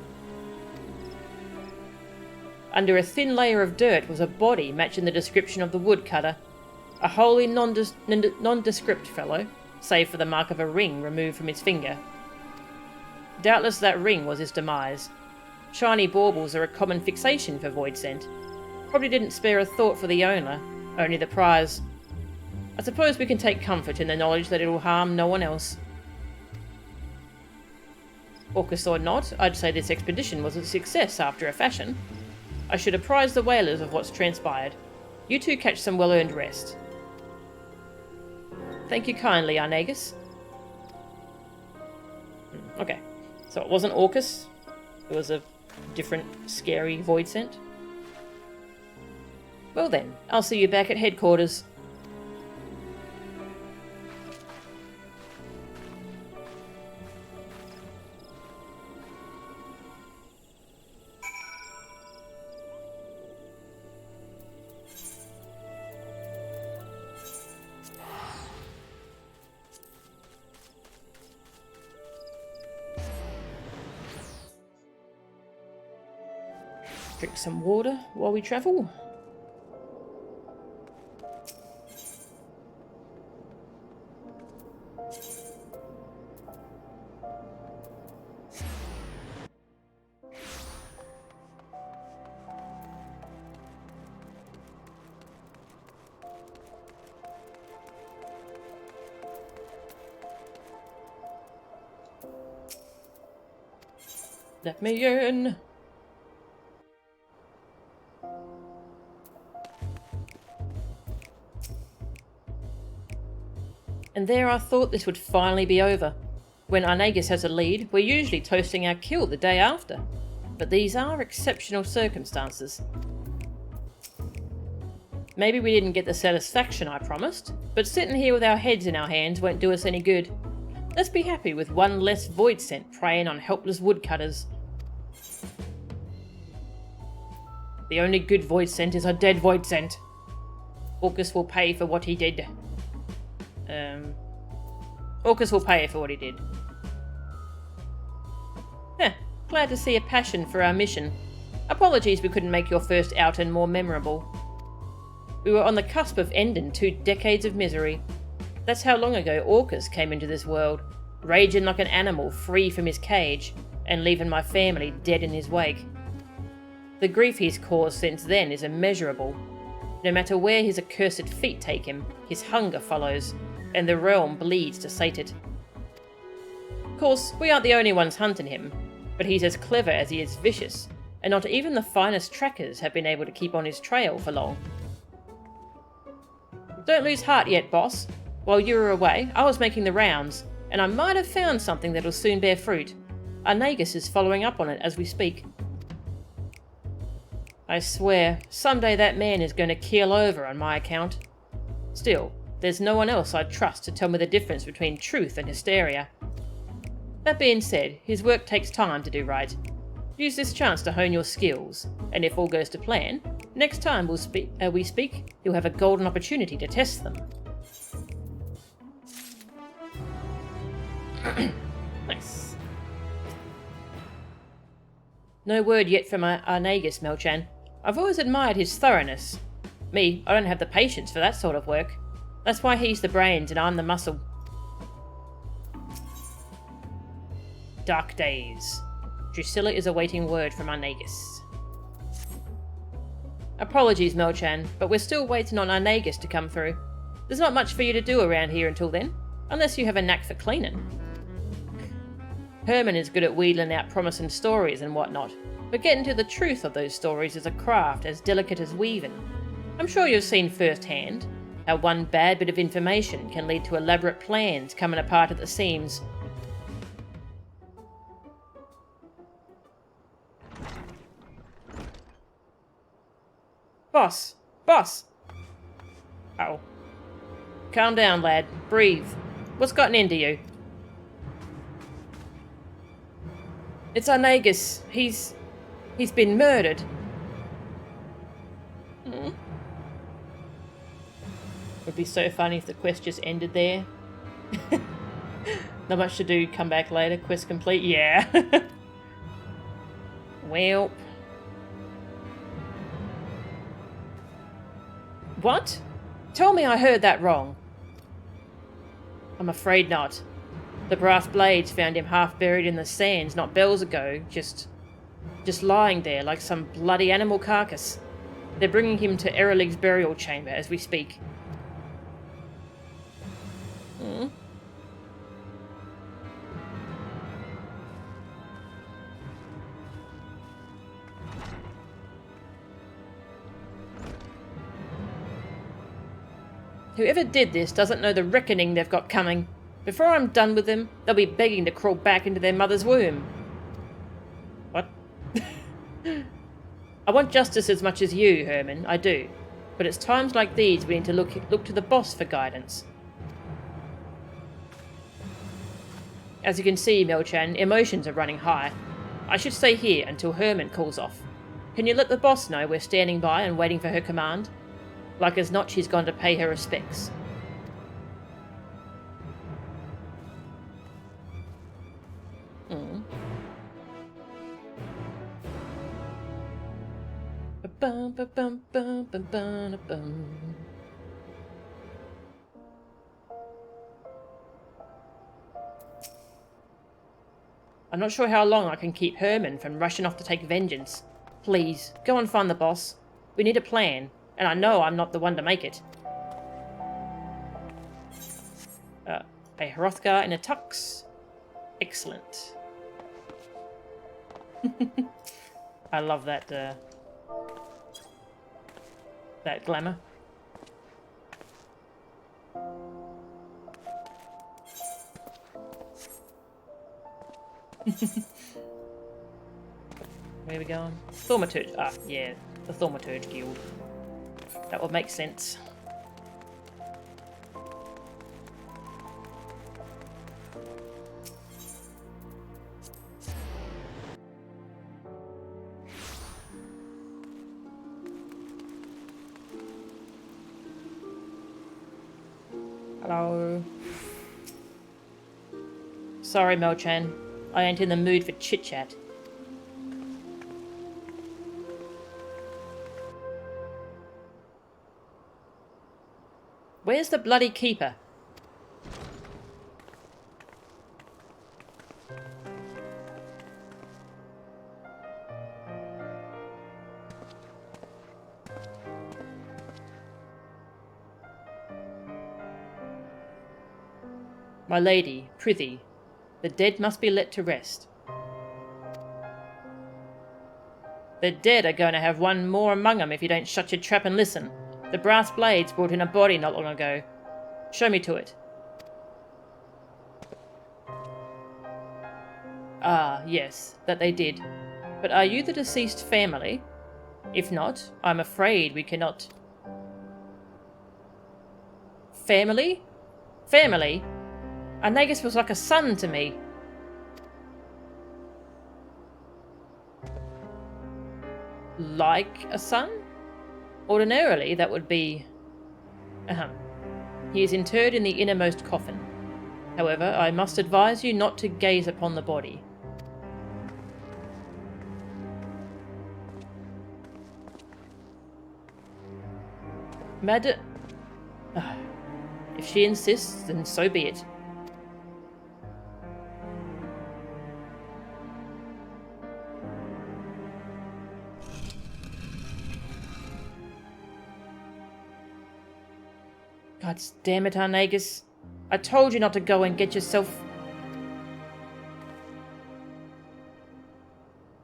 Under a thin layer of dirt was a body matching the description of the woodcutter. A wholly nondescript fellow, save for the mark of a ring removed from his finger. Doubtless that ring was his demise. Shiny baubles are a common fixation for Void Scent. Probably didn't spare a thought for the owner, only the prize. I suppose we can take comfort in the knowledge that it will harm no one else. Orcus or not, I'd say this expedition was a success after a fashion. I should apprise the whalers of what's transpired. You two catch some well-earned rest. Thank you kindly, Arnagus. Okay, so it wasn't Orcus. It was a different, scary Void Scent. Well then, I'll see you back at headquarters. Drink some water while we travel. Let me in. And there I thought this would finally be over. When Arnagus has a lead, we're usually toasting our kill the day after. But these are exceptional circumstances. Maybe we didn't get the satisfaction I promised, but sitting here with our heads in our hands won't do us any good. Let's be happy with one less Void Scent preying on helpless woodcutters. The only good Void Scent is a dead Void Scent. Orcus will pay for what he did. Orcus will pay for what he did. Glad to see a passion for our mission. Apologies we couldn't make your first outing more memorable. We were on the cusp of ending 2 decades of misery. That's how long ago Orcus came into this world, raging like an animal free from his cage, and leaving my family dead in his wake. The grief he's caused since then is immeasurable. No matter where his accursed feet take him, his hunger follows, and the realm bleeds to sate it. Of course, we aren't the only ones hunting him, but he's as clever as he is vicious, and not even the finest trackers have been able to keep on his trail for long. Don't lose heart yet, boss. While you were away, I was making the rounds, and I might have found something that'll soon bear fruit. Arnagus is following up on it as we speak. I swear, someday that man is going to keel over on my account. Still, there's no one else I'd trust to tell me the difference between truth and hysteria. That being said, his work takes time to do right. Use this chance to hone your skills, and if all goes to plan, next time we speak, you'll have a golden opportunity to test them. Nice. No word yet from Arnagus, Melchan. I've always admired his thoroughness. Me, I don't have the patience for that sort of work. That's why he's the brains and I'm the muscle. Dark days. Drusilla is awaiting word from Arnagus. Apologies, Melchan, but we're still waiting on Arnagus to come through. There's not much for you to do around here until then, unless you have a knack for cleaning. Herman is good at wheedling out promising stories and whatnot, but getting to the truth of those stories is a craft as delicate as weaving. I'm sure you've seen firsthand how one bad bit of information can lead to elaborate plans coming apart at the seams. Boss! Boss! Oh. Calm down, lad. Breathe. What's gotten into you? It's Arnagus. He's been murdered. Would be so funny if the quest just ended there. Not much to do, come back later, quest complete. Yeah. Well. What? Tell me I heard that wrong. I'm afraid not. The brass blades found him half buried in the sands not bells ago, just lying there like some bloody animal carcass. They're bringing him to Eralig's burial chamber as we speak. Whoever did this doesn't know the reckoning they've got coming. Before I'm done with them, they'll be begging to crawl back into their mother's womb. What? I want justice as much as you, Herman, I do. But it's times like these we need to look to the boss for guidance. As you can see, Melchan, emotions are running high. I should stay here until Herman calls off. Can you let the boss know we're standing by and waiting for her command? Like as not, she's gone to pay her respects. I'm not sure how long I can keep Herman from rushing off to take vengeance. Please, go and find the boss. We need a plan, and I know I'm not the one to make it. A Hrothgar in a tux. Excellent. I love that, that glamour. Where are we going? Thaumaturge. Ah, yeah, the Thaumaturge Guild. That would make sense. Hello. Sorry, Melchan. I ain't in the mood for chit-chat. Where's the bloody keeper? My lady, prithee, the dead must be let to rest. The dead are going to have one more among 'em if you don't shut your trap and listen. The brass blades brought in a body not long ago. Show me to it. Ah, yes, that they did. But are you the deceased family? If not, I'm afraid we cannot. Family? Family? Arnagus was like a son to me. like a son? Ordinarily, that would be... He is interred in the innermost coffin. However, I must advise you not to gaze upon the body. If she insists, then so be it. God damn it, Arnagus. I told you not to go and get yourself...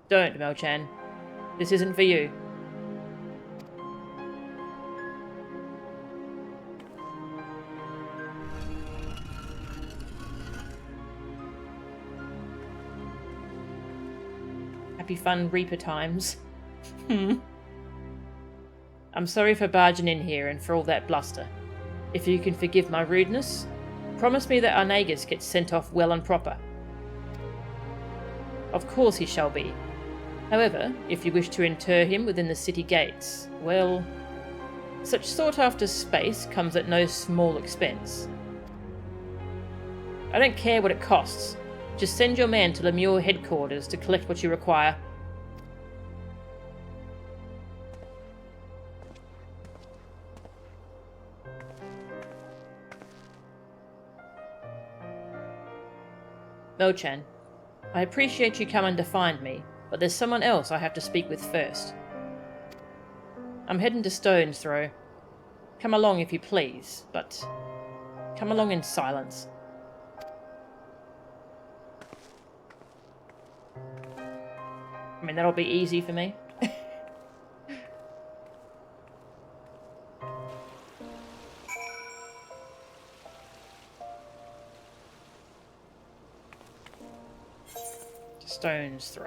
Don't, Mel-chan. This isn't for you. Happy fun Reaper times. I'm sorry for barging in here and for all that bluster. If you can forgive my rudeness, promise me that Arnagus gets sent off well and proper. Of course he shall be. However, if you wish to inter him within the city gates, well, such sought-after space comes at no small expense. I don't care what it costs. Just send your man to Lemure headquarters to collect what you require. Mo-chan, I appreciate you coming to find me, but there's someone else I have to speak with first. I'm heading to Stone's Throw. Come along if you please, but come along in silence. I mean, that'll be easy for me. Stone's Throw.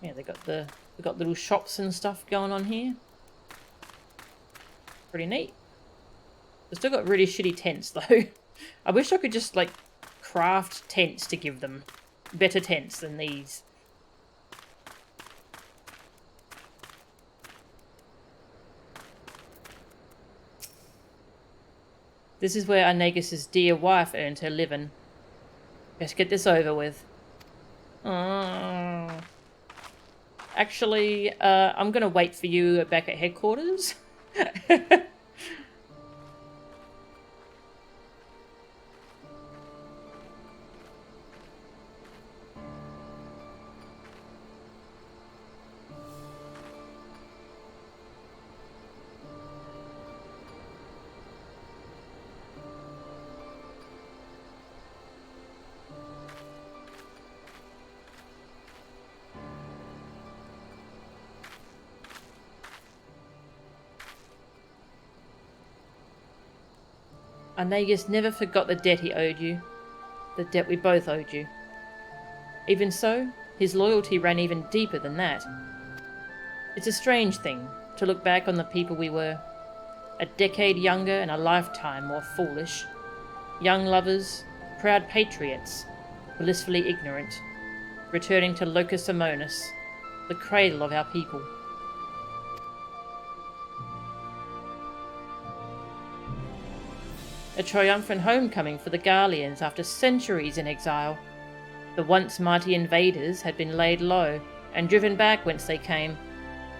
Yeah, they got little shops and stuff going on here. Pretty neat. They've still got really shitty tents though. I wish I could just like craft tents to give them. Better tents than these. This is where Arnagus' dear wife earned her living. Let's get this over with. Actually, I'm gonna wait for you back at headquarters. Arnagus never forgot the debt he owed you. The debt we both owed you. Even so, his loyalty ran even deeper than that. It's a strange thing to look back on the people we were. A decade younger and a lifetime more foolish. Young lovers, proud patriots, blissfully ignorant, returning to Locus Amonis, the cradle of our people. A triumphant homecoming for the Garleans after centuries in exile. The once mighty invaders had been laid low and driven back whence they came,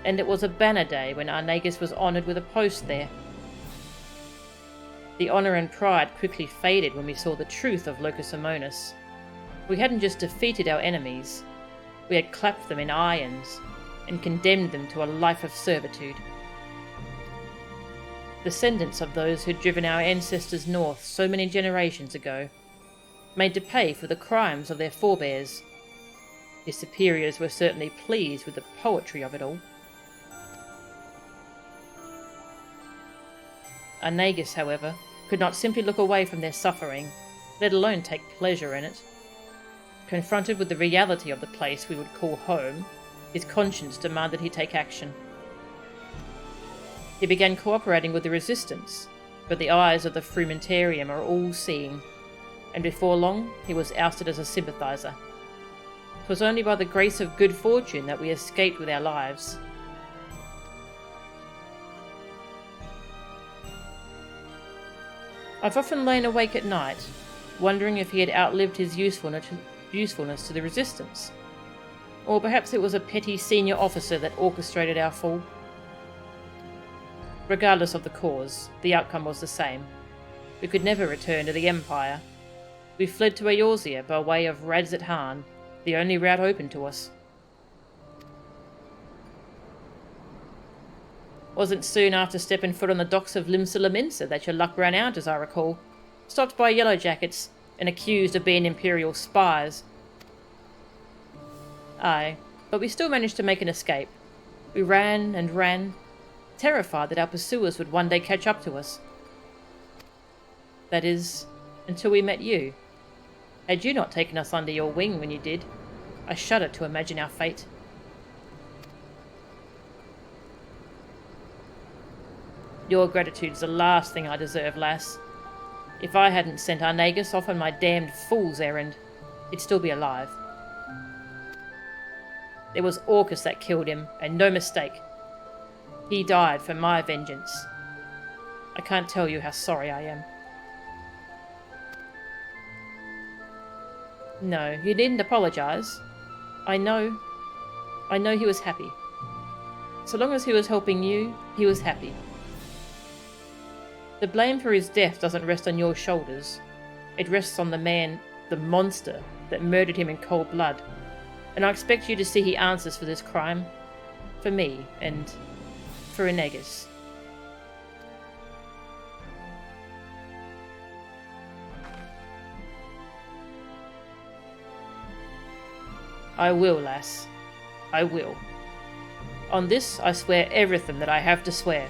and it was a banner day when Arnagus was honoured with a post there. The honour and pride quickly faded when we saw the truth of Locus Amonis. We hadn't just defeated our enemies, we had clapped them in irons and condemned them to a life of servitude. Descendants of those who'd driven our ancestors north so many generations ago, made to pay for the crimes of their forebears. His superiors were certainly pleased with the poetry of it all. Arnagus, however, could not simply look away from their suffering. let alone take pleasure in it. Confronted with the reality of the place we would call home, his conscience demanded he take action. He began cooperating with the resistance, but the eyes of the frumentarium are all-seeing, and before long he was ousted as a sympathiser. 'Twas only by the grace of good fortune that we escaped with our lives. I've often lain awake at night, wondering if he had outlived his usefulness to the resistance. Or perhaps it was a petty senior officer that orchestrated our fall. Regardless of the cause, the outcome was the same. We could never return to the Empire. We fled to Eorzea by way of Radzat-Han, the only route open to us. Wasn't soon after stepping foot on the docks of Limsa that your luck ran out, as I recall. Stopped by Yellowjackets and accused of being Imperial spies. Aye, but we still managed to make an escape. We ran and ran, terrified that our pursuers would one day catch up to us. That is, until we met you. Had you not taken us under your wing when you did, I shudder to imagine our fate. Your gratitude's the last thing I deserve, lass. If I hadn't sent Arnagus off on my damned fool's errand, he'd still be alive. It was Orcus that killed him, and no mistake. He died for my vengeance. I can't tell you how sorry I am. No, you needn't apologise. I know he was happy. So long as he was helping you, he was happy. The blame for his death doesn't rest on your shoulders. It rests on the man, the monster, that murdered him in cold blood. And I expect you to see he answers for this crime. For me, and for Arnagus. I will, lass. I will. On this I swear everything that I have to swear.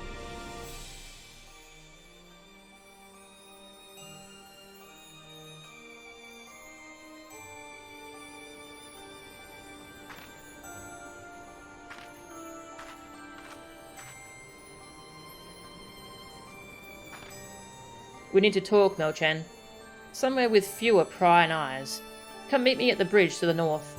We need to talk, Melchan. Somewhere with fewer prying eyes. Come meet me at the bridge to the north.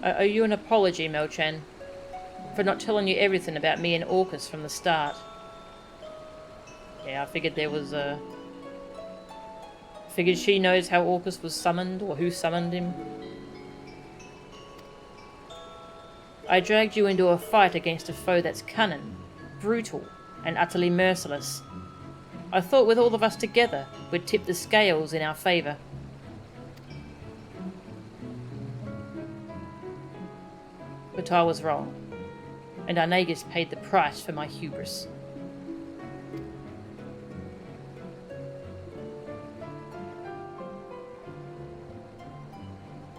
I owe you an apology, Melchan, for not telling you everything about me and Orcus from the start. Yeah, I figured there was a... Figured she knows how Orcus was summoned, or who summoned him. I dragged you into a fight against a foe that's cunning, brutal, and utterly merciless. I thought with all of us together, we'd tip the scales in our favour. But I was wrong, and Arnagus paid the price for my hubris.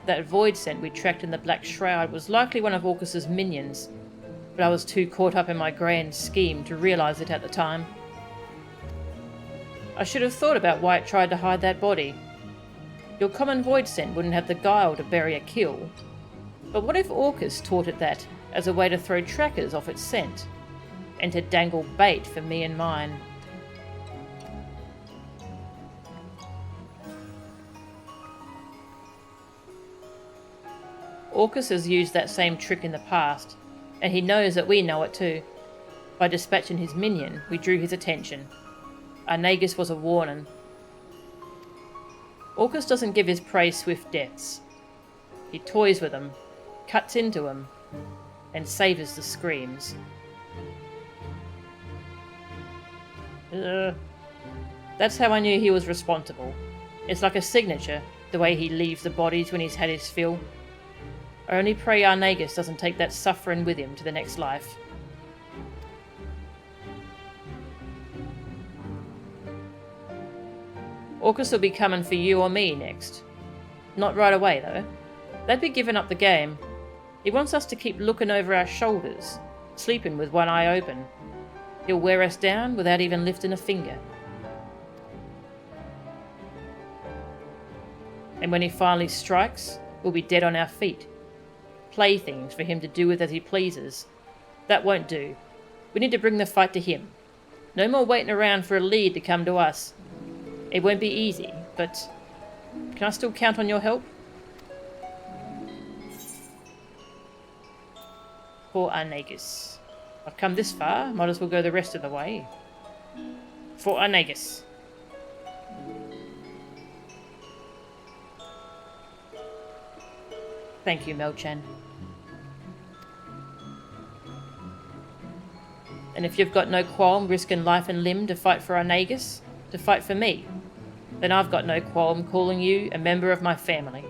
That void scent we tracked in the Black Shroud was likely one of Orcus's minions, but I was too caught up in my grand scheme to realise it at the time. I should have thought about why it tried to hide that body. Your common void scent wouldn't have the guile to bury a kill. But what if Orcus taught it that as a way to throw trackers off its scent, and to dangle bait for me and mine? Orcus has used that same trick in the past, and he knows that we know it too. By dispatching his minion, we drew his attention. Our Nagus was a warning. Orcus doesn't give his prey swift deaths. He toys with them, cuts into them, and savours the screams. That's how I knew he was responsible. It's like a signature, the way he leaves the bodies when he's had his fill. I only pray our Nagus doesn't take that suffering with him to the next life. Orcus will be coming for you or me next. Not right away, though. They'd be giving up the game. He wants us to keep looking over our shoulders, sleeping with one eye open. He'll wear us down without even lifting a finger. And when he finally strikes, we'll be dead on our feet. Playthings for him to do with as he pleases. That won't do. We need to bring the fight to him. No more waiting around for a lead to come to us. It won't be easy, but can I still count on your help? For our Nagus. I've come this far, might as well go the rest of the way. For our Nagus. Thank you, Melchan. And if you've got no qualm risking life and limb to fight for our Nagus, to fight for me, then I've got no qualm calling you a member of my family.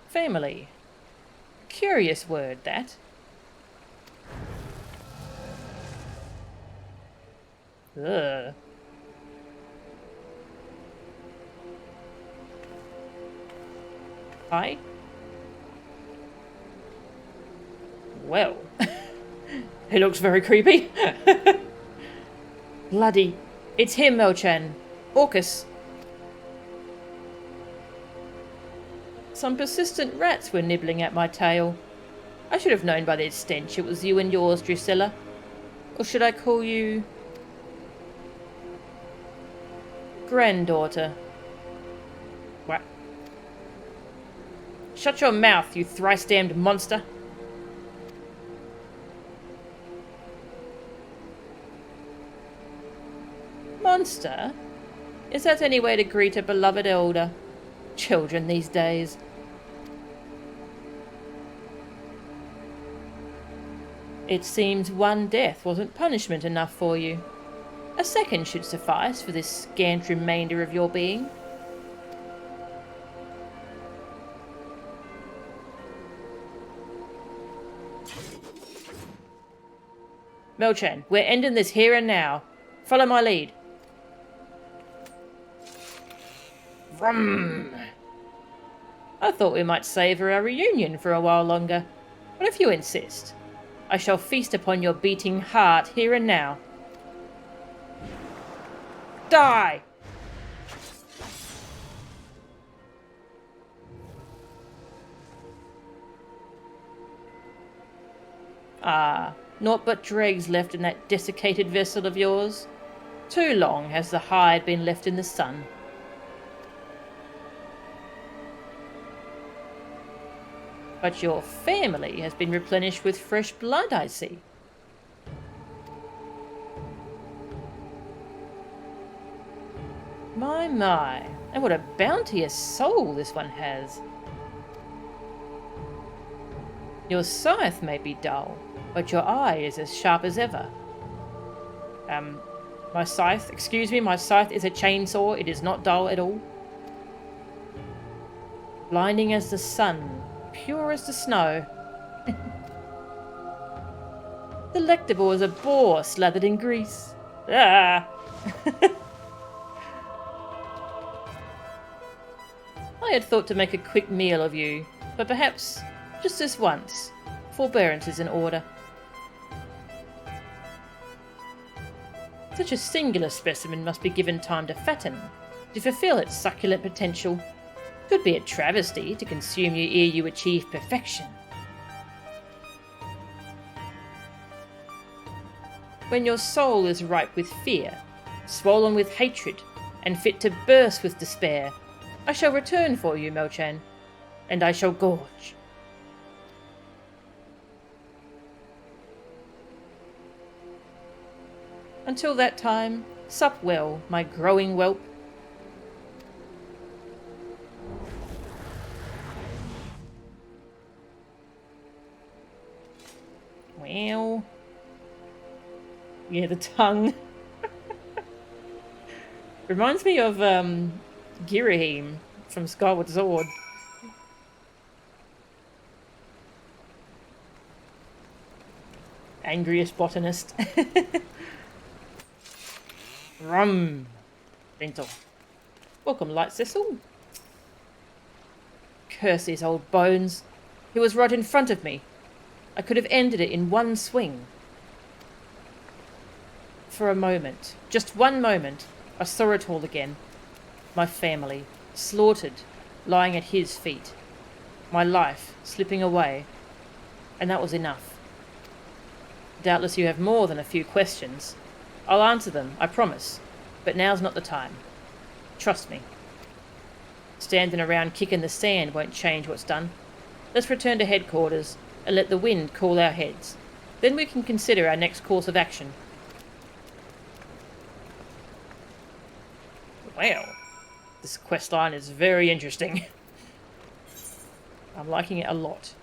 Family. Curious word, that. Ugh. Hi? Well, he looks very creepy. Bloody. It's him, Melchan. Orcus. Some persistent rats were nibbling at my tail. I should have known by their stench it was you and yours, Drusilla. Or should I call you... granddaughter? What? Shut your mouth, you thrice-damned monster! Monster? Is that any way to greet a beloved elder? Children these days. It seems one death wasn't punishment enough for you. A second should suffice for this scant remainder of your being. Melchan, we're ending this here and now. Follow my lead. Vroom. I thought we might savour our reunion for a while longer, but if you insist, I shall feast upon your beating heart here and now. Die! Ah, naught but dregs left in that desiccated vessel of yours. Too long has the hide been left in the sun. But your family has been replenished with fresh blood, I see. My, and what a bounteous soul this one has. Your scythe may be dull, but your eye is as sharp as ever. My scythe, excuse me, my scythe is a chainsaw, it is not dull at all. Blinding as the sun, pure as the snow. Delectable as a boar slathered in grease. Ah! I had thought to make a quick meal of you, but perhaps, just this once, forbearance is in order. Such a singular specimen must be given time to fatten, to fulfill its succulent potential. Could be a travesty to consume you ere you achieve perfection. When your soul is ripe with fear, swollen with hatred, and fit to burst with despair, I shall return for you, Mochan, and I shall gorge. Until that time, sup well, my growing whelp. Well... yeah, the tongue. Reminds me of, Girahim from Skyward Sword. Angriest botanist. Rum. Rental. Welcome, Light Cecil. Curse these old bones. He was right in front of me. I could have ended it in one swing. For a moment, just one moment, I saw it all again. My family, slaughtered, lying at his feet. My life, slipping away. And that was enough. Doubtless you have more than a few questions. I'll answer them, I promise. But now's not the time. Trust me. Standing around kicking the sand won't change what's done. Let's return to headquarters and let the wind cool our heads. Then we can consider our next course of action. Well, this questline is very interesting. I'm liking it a lot.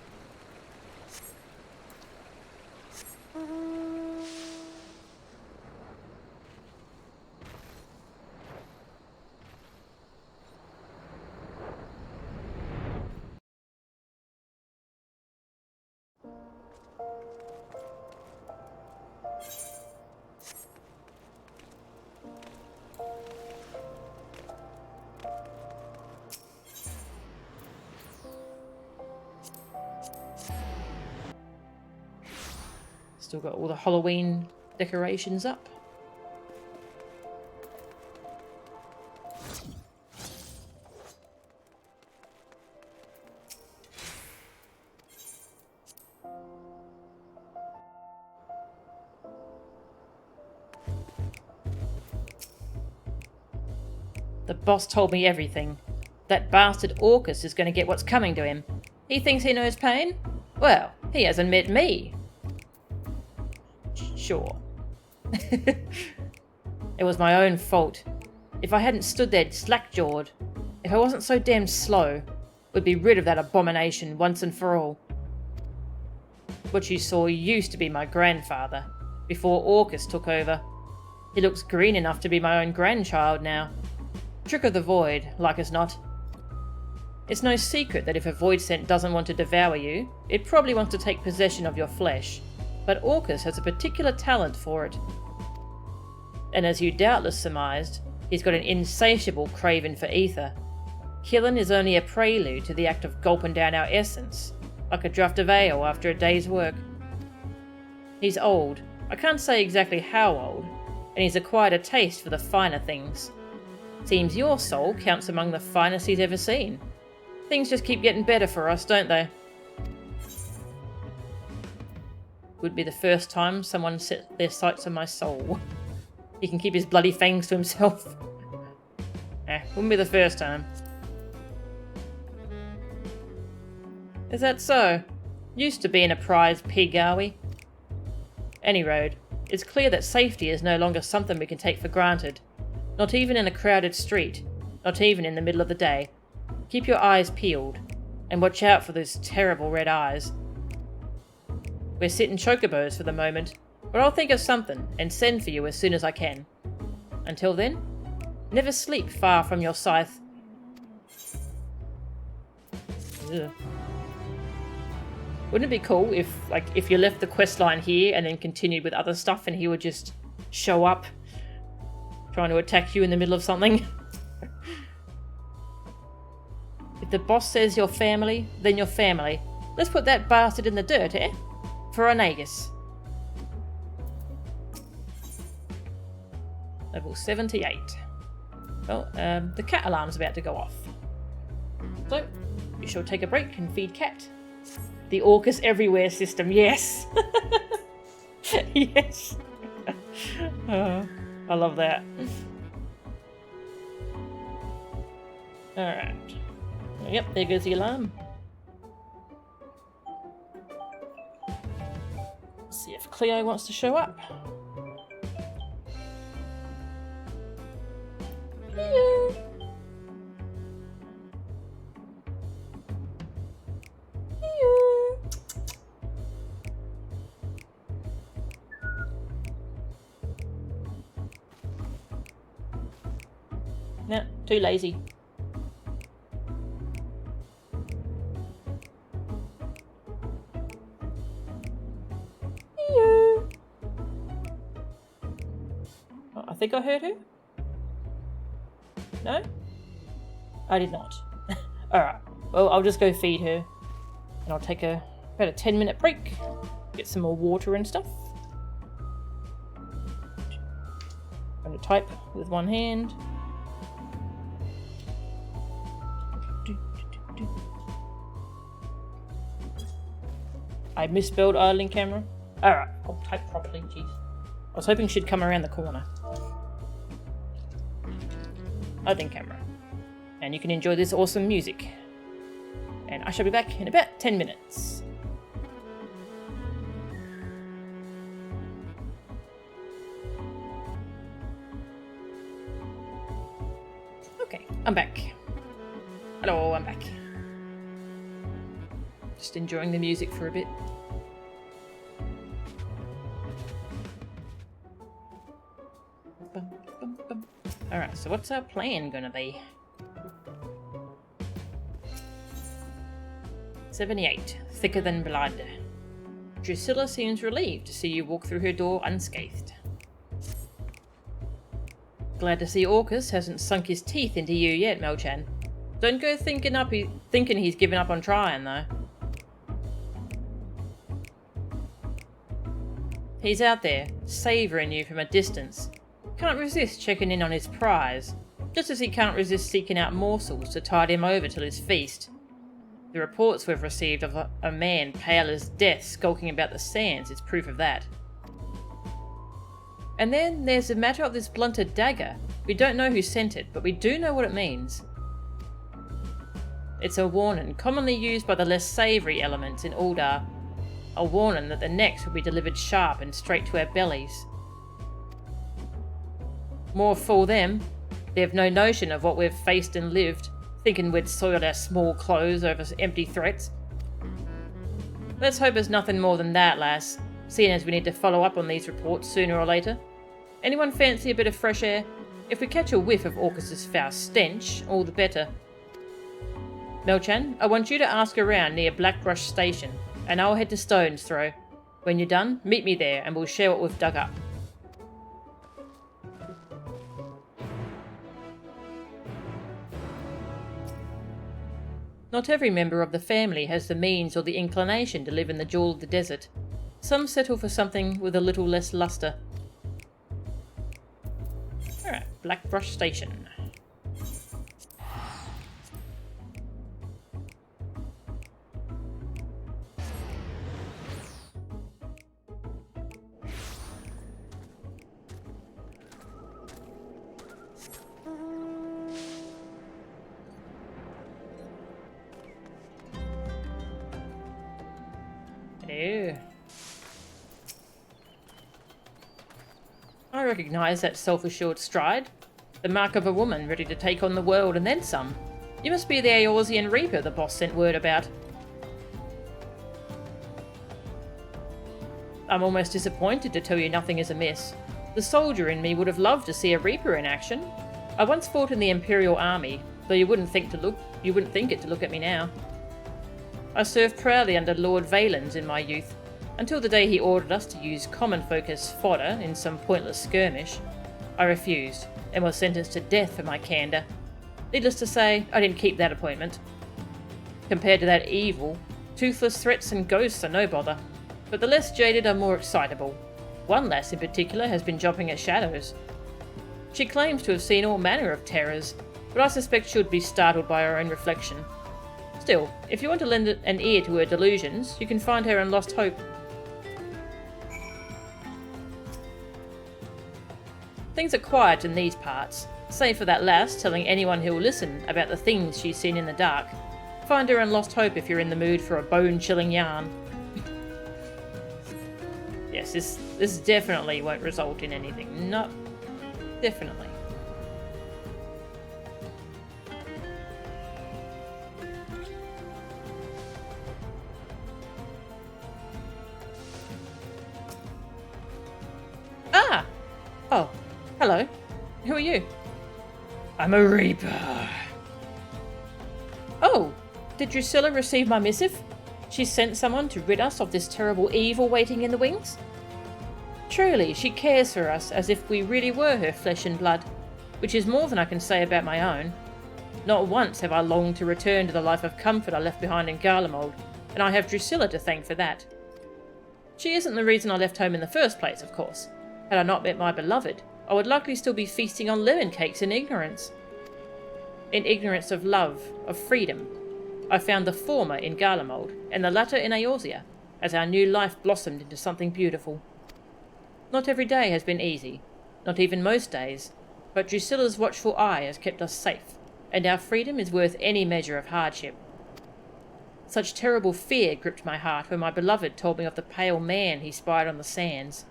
Still got all the Halloween decorations up. The boss told me everything. That bastard Orcus is going to get what's coming to him. He thinks he knows pain? Well, he hasn't met me. Sure. It was my own fault. If I hadn't stood there slack-jawed, if I wasn't so damn slow, we'd be rid of that abomination once and for all. What you saw used to be my grandfather, before Orcus took over. He looks green enough to be my own grandchild now. Trick of the void, like as not. It's no secret that if a void scent doesn't want to devour you, it probably wants to take possession of your flesh. But Orcus has a particular talent for it. And as you doubtless surmised, he's got an insatiable craving for ether. Killing is only a prelude to the act of gulping down our essence, like a draught of ale after a day's work. He's old, I can't say exactly how old, and he's acquired a taste for the finer things. Seems your soul counts among the finest he's ever seen. Things just keep getting better for us, don't they? Would be the first time someone set their sights on my soul. He can keep his bloody fangs to himself. Wouldn't be the first time. Is that so? Used to being a prize pig, are we? Any road, it's clear that safety is no longer something we can take for granted. Not even in a crowded street. Not even in the middle of the day. Keep your eyes peeled, and watch out for those terrible red eyes. We're sitting chocobos for the moment, but I'll think of something and send for you as soon as I can. Until then, never sleep far from your scythe. Ugh. Wouldn't it be cool if you left the questline here and then continued with other stuff and he would just show up trying to attack you in the middle of something? If the boss says you're family, then you're family. Let's put that bastard in the dirt, eh? For Onagus. Level 78. Well, the cat alarm's about to go off. So, you shall take a break and feed cat. The Orcus everywhere system, yes! Yes! I love that. Alright. Yep, there goes the alarm. Let's see if Cleo wants to show up. Cleo! Cleo! Nah, too lazy. I think I heard her? No? I did not. Alright, well, I'll just go feed her. And I'll take about a 10-minute break. Get some more water and stuff. I'm going to type with one hand. I misspelled idling camera. Alright, I'll type properly, jeez. I was hoping she'd come around the corner. Idling camera. And you can enjoy this awesome music. And I shall be back in about 10 minutes. Okay, I'm back. Hello, I'm back. Just enjoying the music for a bit. Alright, so what's our plan gonna be? 78. Thicker than blood. Drusilla seems relieved to see you walk through her door unscathed. Glad to see Orcus hasn't sunk his teeth into you yet, Melchan. Don't go thinking he's given up on trying, though. He's out there, savouring you from a distance. Can't resist checking in on his prize, just as he can't resist seeking out morsels to tide him over till his feast. The reports we've received of a man pale as death skulking about the sands is proof of that. And then there's the matter of this blunted dagger. We don't know who sent it, but we do know what it means. It's a warning commonly used by the less savoury elements in Uldar. A warning that the next will be delivered sharp and straight to our bellies. More fool them. They've no notion of what we've faced and lived, thinking we'd soiled our small clothes over empty threats. Let's hope it's nothing more than that, lass, seeing as we need to follow up on these reports sooner or later. Anyone fancy a bit of fresh air? If we catch a whiff of Orcus's foul stench, all the better. Melchan, I want you to ask around near Blackbrush Station, and I'll head to Stone's Throw. When you're done, meet me there and we'll share what we've dug up. Not every member of the family has the means or the inclination to live in the jewel of the desert. Some settle for something with a little less lustre. Alright, Blackbrush Station. Ew. I recognise that self-assured stride. The mark of a woman ready to take on the world and then some. You must be the Eorzean Reaper the boss sent word about. I'm almost disappointed to tell you nothing is amiss. The soldier in me would have loved to see a Reaper in action. I once fought in the Imperial Army, though you wouldn't think it to look at me now. I served proudly under Lord Valens in my youth, until the day he ordered us to use common folk as fodder in some pointless skirmish. I refused, and was sentenced to death for my candour. Needless to say, I didn't keep that appointment. Compared to that evil, toothless threats and ghosts are no bother, but the less jaded are more excitable. One lass in particular has been jumping at shadows. She claims to have seen all manner of terrors, but I suspect she would be startled by her own reflection. Still, if you want to lend an ear to her delusions, you can find her in Lost Hope. Things are quiet in these parts. Save for that lass telling anyone who'll listen about the things she's seen in the dark. Find her in Lost Hope if you're in the mood for a bone-chilling yarn. Yes, this definitely won't result in anything. No, definitely. Ah! Oh, hello. Who are you? I'm a Reaper. Oh, did Drusilla receive my missive? She sent someone to rid us of this terrible evil waiting in the wings? Truly, she cares for us as if we really were her flesh and blood, which is more than I can say about my own. Not once have I longed to return to the life of comfort I left behind in Garlemald, and I have Drusilla to thank for that. She isn't the reason I left home in the first place, of course. Had I not met my beloved, I would likely still be feasting on lemon cakes in ignorance. In ignorance of love, of freedom. I found the former in Garlemald, and the latter in Eorzea, as our new life blossomed into something beautiful. Not every day has been easy, not even most days, but Drusilla's watchful eye has kept us safe, and our freedom is worth any measure of hardship. Such terrible fear gripped my heart when my beloved told me of the pale man he spied on the sands.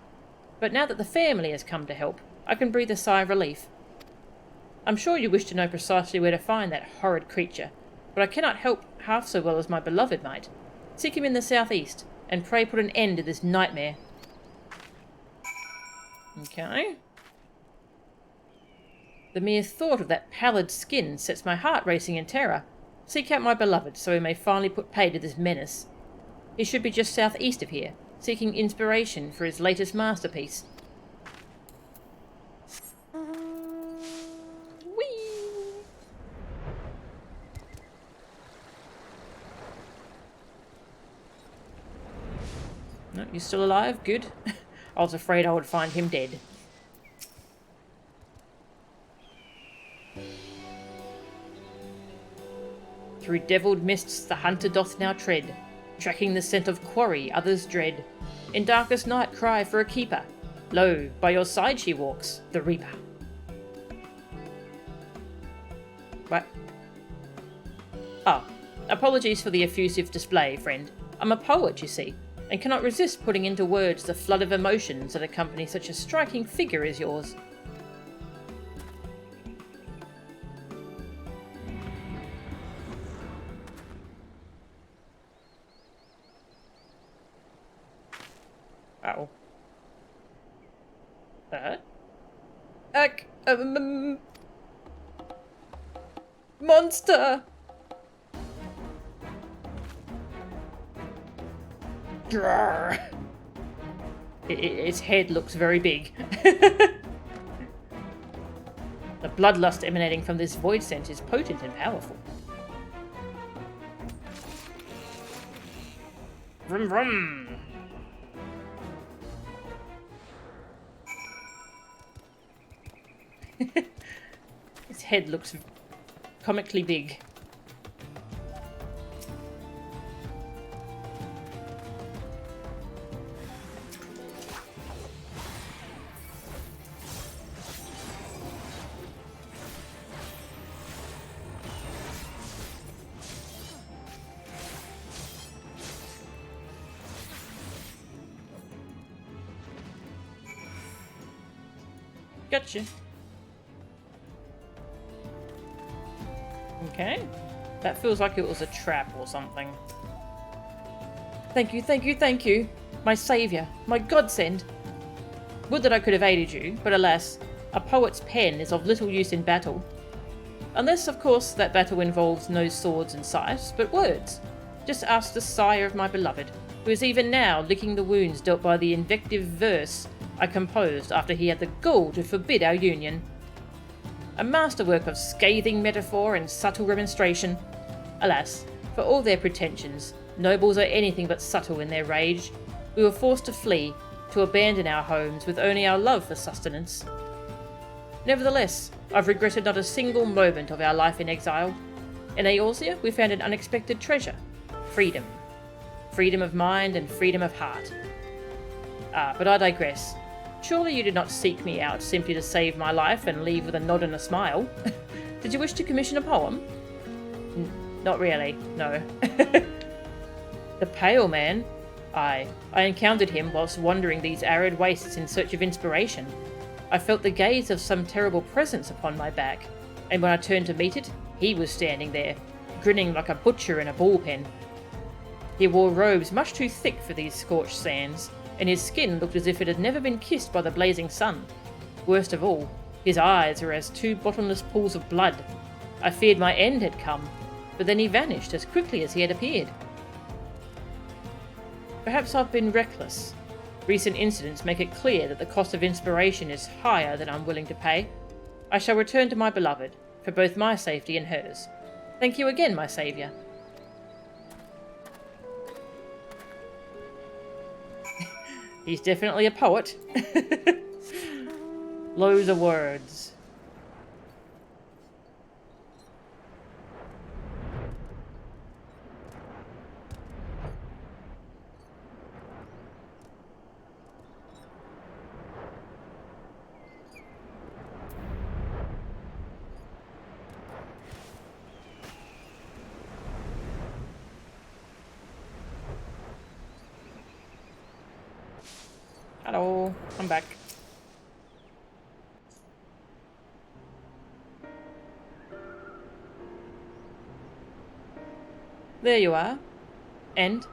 But now that the family has come to help, I can breathe a sigh of relief. I'm sure you wish to know precisely where to find that horrid creature, but I cannot help half so well as my beloved might. Seek him in the southeast, and pray put an end to this nightmare. Okay. The mere thought of that pallid skin sets my heart racing in terror. Seek out my beloved, so we may finally put pay to this menace. He should be just southeast of here, seeking inspiration for his latest masterpiece. No, you're still alive? Good. I was afraid I would find him dead. Through devilled mists the hunter doth now tread, tracking the scent of quarry others dread. In darkest night cry for a keeper. Lo, by your side she walks, the Reaper. What? Oh, apologies for the effusive display, friend. I'm a poet, you see, and cannot resist putting into words the flood of emotions that accompany such a striking figure as yours. Oh. Monster! Its head looks very big. The bloodlust emanating from this void scent is potent and powerful. Vroom vroom! Its head looks comically big. Gotcha. Okay. That feels like it was a trap or something. Thank you, thank you, thank you. My saviour, my godsend. Would that I could have aided you, but alas, a poet's pen is of little use in battle. Unless, of course, that battle involves no swords and scythes, but words. Just ask the sire of my beloved, who is even now licking the wounds dealt by the invective verse I composed after he had the gall to forbid our union. A masterwork of scathing metaphor and subtle remonstration. Alas, for all their pretensions, nobles are anything but subtle in their rage. We were forced to flee, to abandon our homes with only our love for sustenance. Nevertheless, I've regretted not a single moment of our life in exile. In Eorzea, we found an unexpected treasure. Freedom. Freedom of mind and freedom of heart. But I digress. Surely you did not seek me out simply to save my life and leave with a nod and a smile. Did you wish to commission a poem? Not really, no. The Pale Man? I encountered him whilst wandering these arid wastes in search of inspiration. I felt the gaze of some terrible presence upon my back, and when I turned to meet it, he was standing there, grinning like a butcher in a bullpen. He wore robes much too thick for these scorched sands, and his skin looked as if it had never been kissed by the blazing sun. Worst of all, his eyes were as two bottomless pools of blood. I feared my end had come, but then he vanished as quickly as he had appeared. Perhaps I've been reckless. Recent incidents make it clear that the cost of inspiration is higher than I'm willing to pay. I shall return to my beloved, for both my safety and hers. Thank you again, my saviour. He's definitely a poet. Loads of words. Hello, I'm back. There you are. End.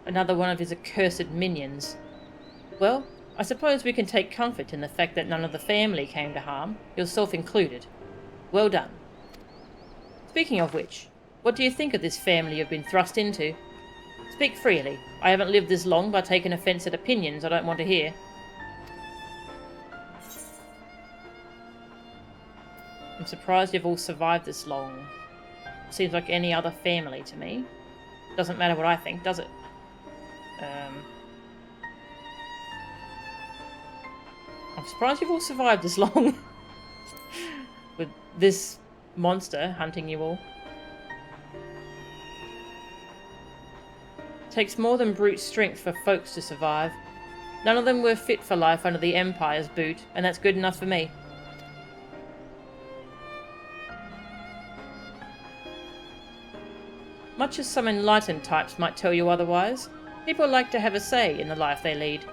Another one of his accursed minions. Well, I suppose we can take comfort in the fact that none of the family came to harm, yourself included. Well done. Speaking of which, what do you think of this family you've been thrust into? Speak freely. I haven't lived this long by taking offence at opinions I don't want to hear. I'm surprised you've all survived this long. Seems like any other family to me. Doesn't matter what I think, does it? I'm surprised you've all survived this long. With this monster hunting you all. Takes more than brute strength for folks to survive. None of them were fit for life under the Empire's boot, and that's good enough for me. Much as some enlightened types might tell you otherwise, people like to have a say in the life they lead.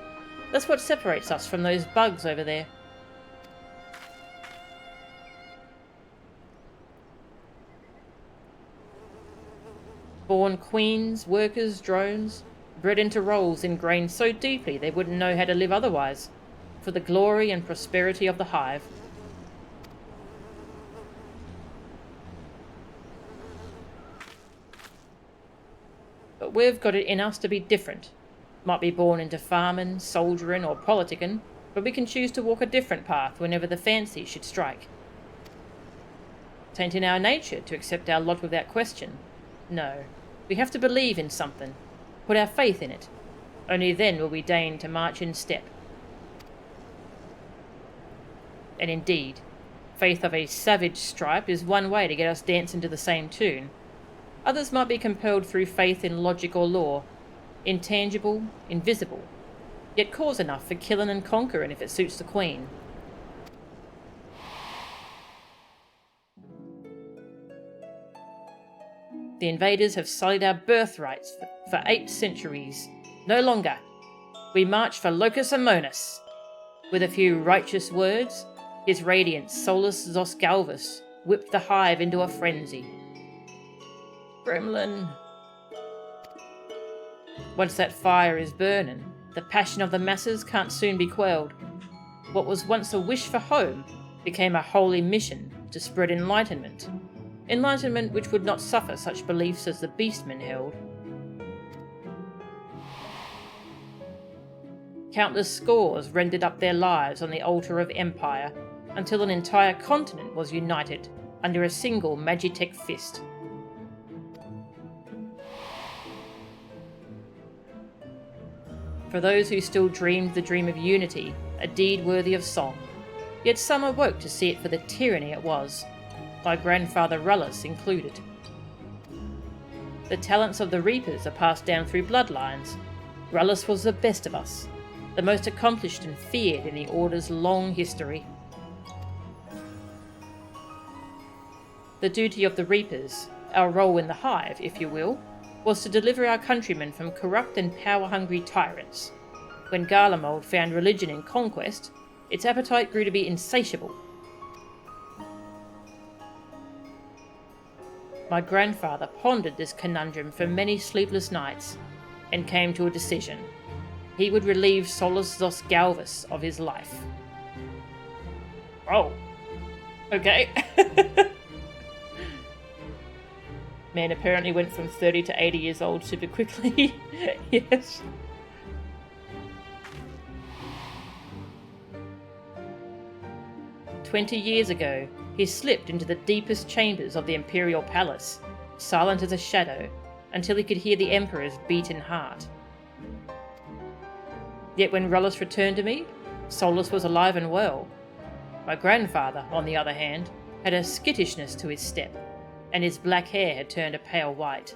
That's what separates us from those bugs over there. Born queens, workers, drones, bred into roles ingrained so deeply they wouldn't know how to live otherwise, for the glory and prosperity of the hive. But we've got it in us to be different. Might be born into farming, soldiering, or politicking, but we can choose to walk a different path whenever the fancy should strike. Tain't in our nature to accept our lot without question. No, we have to believe in something, put our faith in it. Only then will we deign to march in step. And indeed, faith of a savage stripe is one way to get us dancing to the same tune. Others might be compelled through faith in logic or law, intangible, invisible, yet cause enough for killing and conquering if it suits the Queen. The invaders have sullied our birthrights for 8 centuries. No longer. We march for Locus Amonis. With a few righteous words, his radiant Solus Zosgalvus whipped the hive into a frenzy. Gremlin. Once that fire is burning, the passion of the masses can't soon be quelled. What was once a wish for home became a holy mission to spread enlightenment. Enlightenment which would not suffer such beliefs as the beastmen held. Countless scores rendered up their lives on the altar of empire, until an entire continent was united under a single Magitech fist. For those who still dreamed the dream of unity, a deed worthy of song, yet some awoke to see it for the tyranny it was. my grandfather Rullus included. The talents of the Reapers are passed down through bloodlines. Rullus was the best of us, the most accomplished and feared in the Order's long history. The duty of the Reapers, our role in the Hive, if you will, was to deliver our countrymen from corrupt and power-hungry tyrants. When Garlemald found religion in conquest, its appetite grew to be insatiable. My grandfather pondered this conundrum for many sleepless nights, and came to a decision. He would relieve Solus Zos Galvus of his life. Oh. Okay. Man apparently went from 30 to 80 years old super quickly. Yes. "20 years ago, he slipped into the deepest chambers of the Imperial Palace, silent as a shadow, until he could hear the Emperor's beating heart. Yet when Rullus returned to me, Solus was alive and well. My grandfather, on the other hand, had a skittishness to his step, and his black hair had turned a pale white.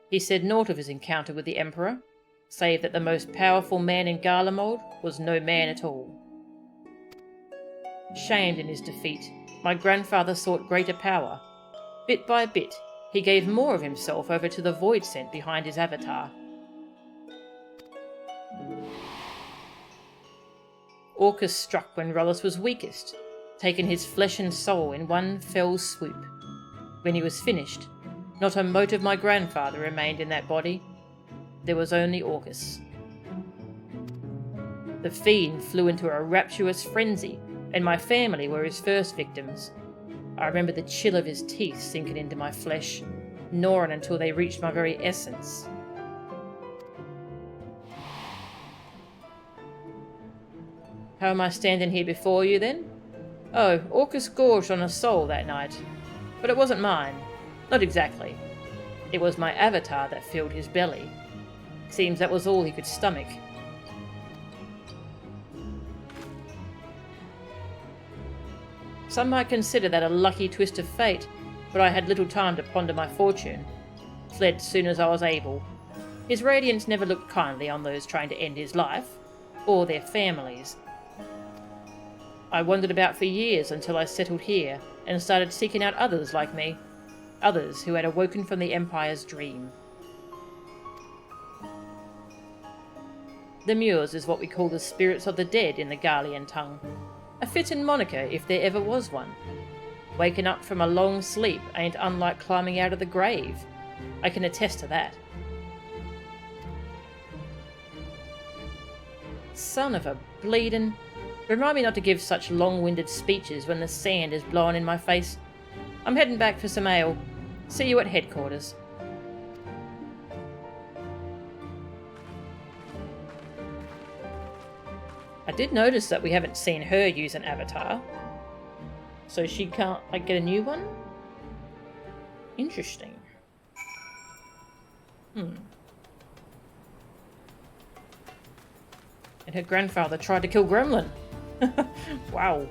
He said naught of his encounter with the Emperor, save that the most powerful man in Garlemald was no man at all. Shamed in his defeat, my grandfather sought greater power. Bit by bit, he gave more of himself over to the void scent behind his avatar. Orcus struck when Rullus was weakest, taking his flesh and soul in one fell swoop. When he was finished, not a mote of my grandfather remained in that body. There was only Orcus. The fiend flew into a rapturous frenzy, and my family were his first victims. I remember the chill of his teeth sinking into my flesh, gnawing until they reached my very essence. How am I standing here before you, then? Oh, Orcus gorged on a soul that night. But it wasn't mine. Not exactly. It was my avatar that filled his belly. Seems that was all he could stomach. Some might consider that a lucky twist of fate, but I had little time to ponder my fortune. Fled soon as I was able. His radiance never looked kindly on those trying to end his life, or their families. I wandered about for years until I settled here and started seeking out others like me, others who had awoken from the Empire's dream. The Mures is what we call the spirits of the dead in the Garlean tongue. A fitting moniker if there ever was one. Waking up from a long sleep ain't unlike climbing out of the grave. I can attest to that. Son of a bleedin'. Remind me not to give such long-winded speeches when the sand is blowing in my face. I'm heading back for some ale. See you at headquarters. I did notice that we haven't seen her use an avatar. So she can't, like, get a new one? Interesting. And her grandfather tried to kill Gremlin. Wow.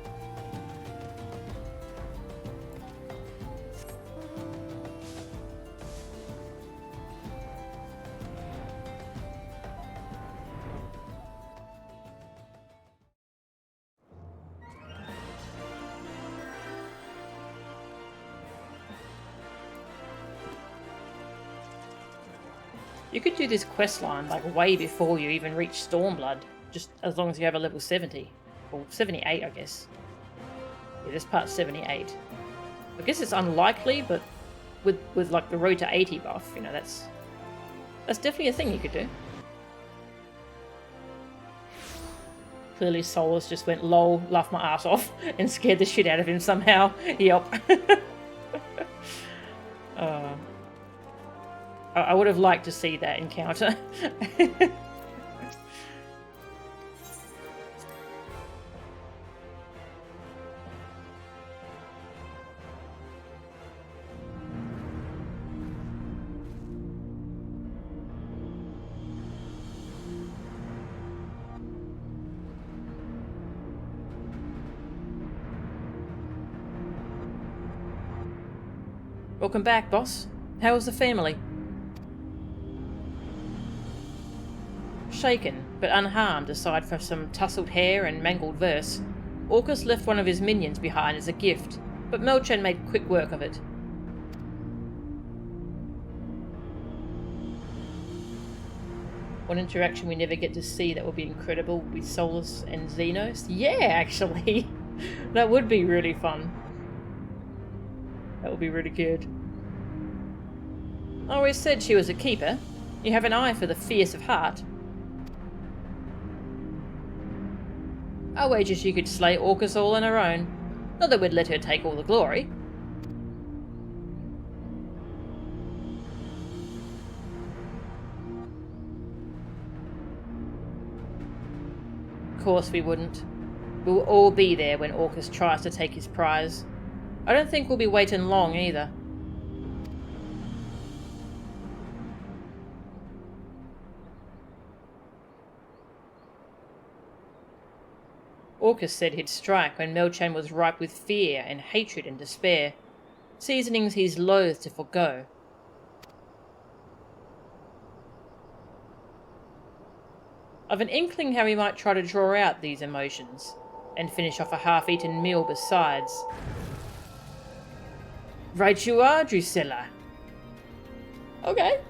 You could do this quest line like way before you even reach Stormblood, just as long as you have a level 70. Or 78, I guess. Yeah, this part's 78. I guess it's unlikely, but with like the road to 80 buff, you know, that's definitely a thing you could do. Clearly Solus just went lol, laughed my ass off, and scared the shit out of him somehow. Yup. I would have liked to see that encounter. Welcome back, boss. How was the family? Shaken, but unharmed aside from some tousled hair and mangled verse, Orcus left one of his minions behind as a gift, but Melchan made quick work of it. One interaction we never get to see that would be incredible with Solus and Xenos. Yeah, actually. That would be really fun. That would be really good. I always said she was a keeper. You have an eye for the fierce of heart. I wager she could slay Orcus all on her own. Not that we'd let her take all the glory. Of course we wouldn't. We'll all be there when Orcus tries to take his prize. I don't think we'll be waiting long either. Orcus said he'd strike when Melchan was ripe with fear and hatred and despair, seasonings he's loath to forgo. I've an inkling how he might try to draw out these emotions, and finish off a half-eaten meal besides. Right you are, Drusilla. Okay.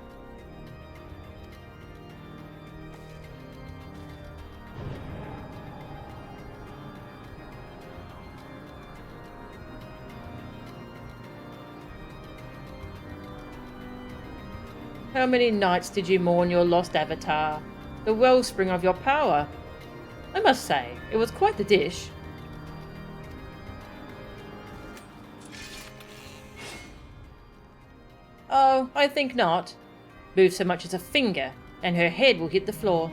How many nights did you mourn your lost avatar? The wellspring of your power. I must say, it was quite the dish. Oh, I think not. Move so much as a finger, and her head will hit the floor.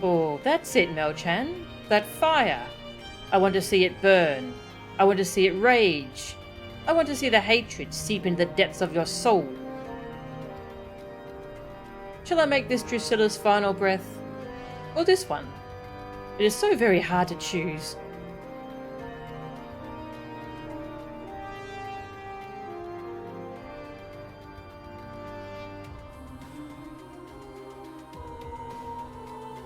Oh, that's it, Melchan. That fire. I want to see it burn. I want to see it rage. I want to see the hatred seep into the depths of your soul. Shall I make this Drusilla's final breath? Or this one? It is so very hard to choose.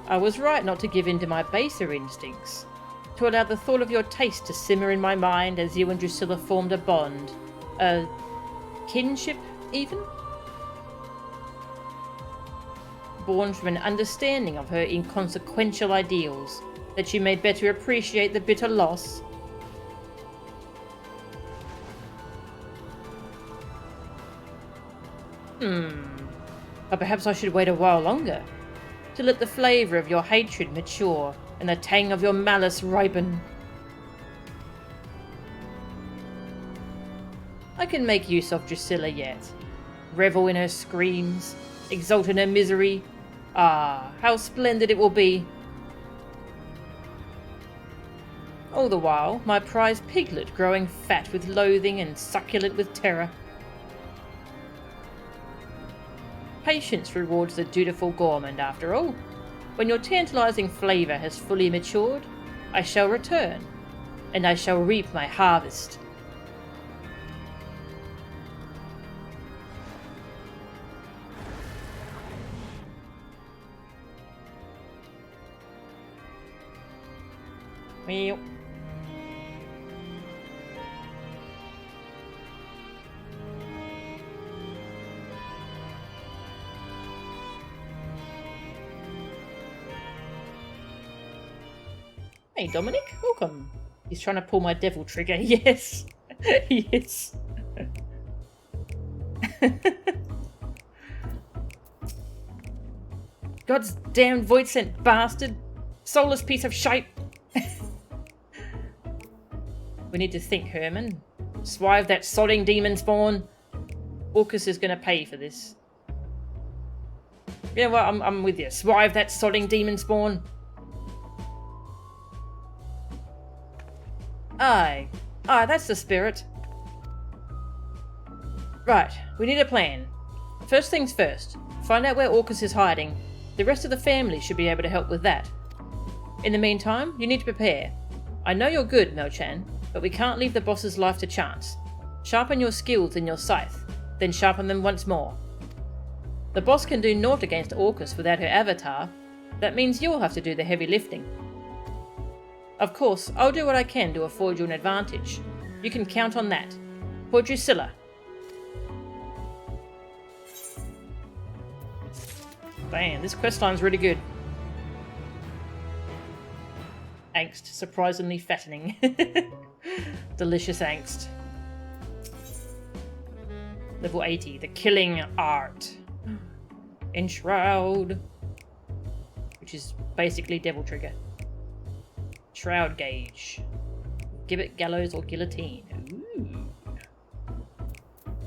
I was right not to give in to my baser instincts, to allow the thought of your taste to simmer in my mind as you and Drusilla formed a bond. A kinship, even? Born from an understanding of her inconsequential ideals, that you may better appreciate the bitter loss. But perhaps I should wait a while longer, to let the flavour of your hatred mature and the tang of your malice ripen. I can make use of Drusilla yet. Revel in her screams, exult in her misery. Ah, how splendid it will be! All the while, my prize piglet growing fat with loathing and succulent with terror. Patience rewards the dutiful gourmand, after all. When your tantalising flavour has fully matured, I shall return, and I shall reap my harvest. Meow. Hey Dominic, welcome. He's trying to pull my devil trigger. Yes. Yes. God's damned void sent bastard. Soulless piece of shite. We need to think, Herman. Swive that sodding demon spawn. Orcus is going to pay for this. Yeah, well, I'm with you. Swive that sodding demon spawn. Aye, that's the spirit. Right, we need a plan. First things first, find out where Orcus is hiding. The rest of the family should be able to help with that. In the meantime, you need to prepare. I know you're good, Mel-chan, but we can't leave the boss's life to chance. Sharpen your skills in your scythe, then sharpen them once more. The boss can do naught against Orcus without her avatar. That means you'll have to do the heavy lifting. Of course, I'll do what I can to afford you an advantage. You can count on that. For Drusilla. Damn, this questline's really good. Angst, surprisingly fattening. Delicious angst. Level 80, the killing art. Enshroud. Which is basically Devil Trigger. Shroud gauge. Gibbet, gallows, or guillotine. Ooh.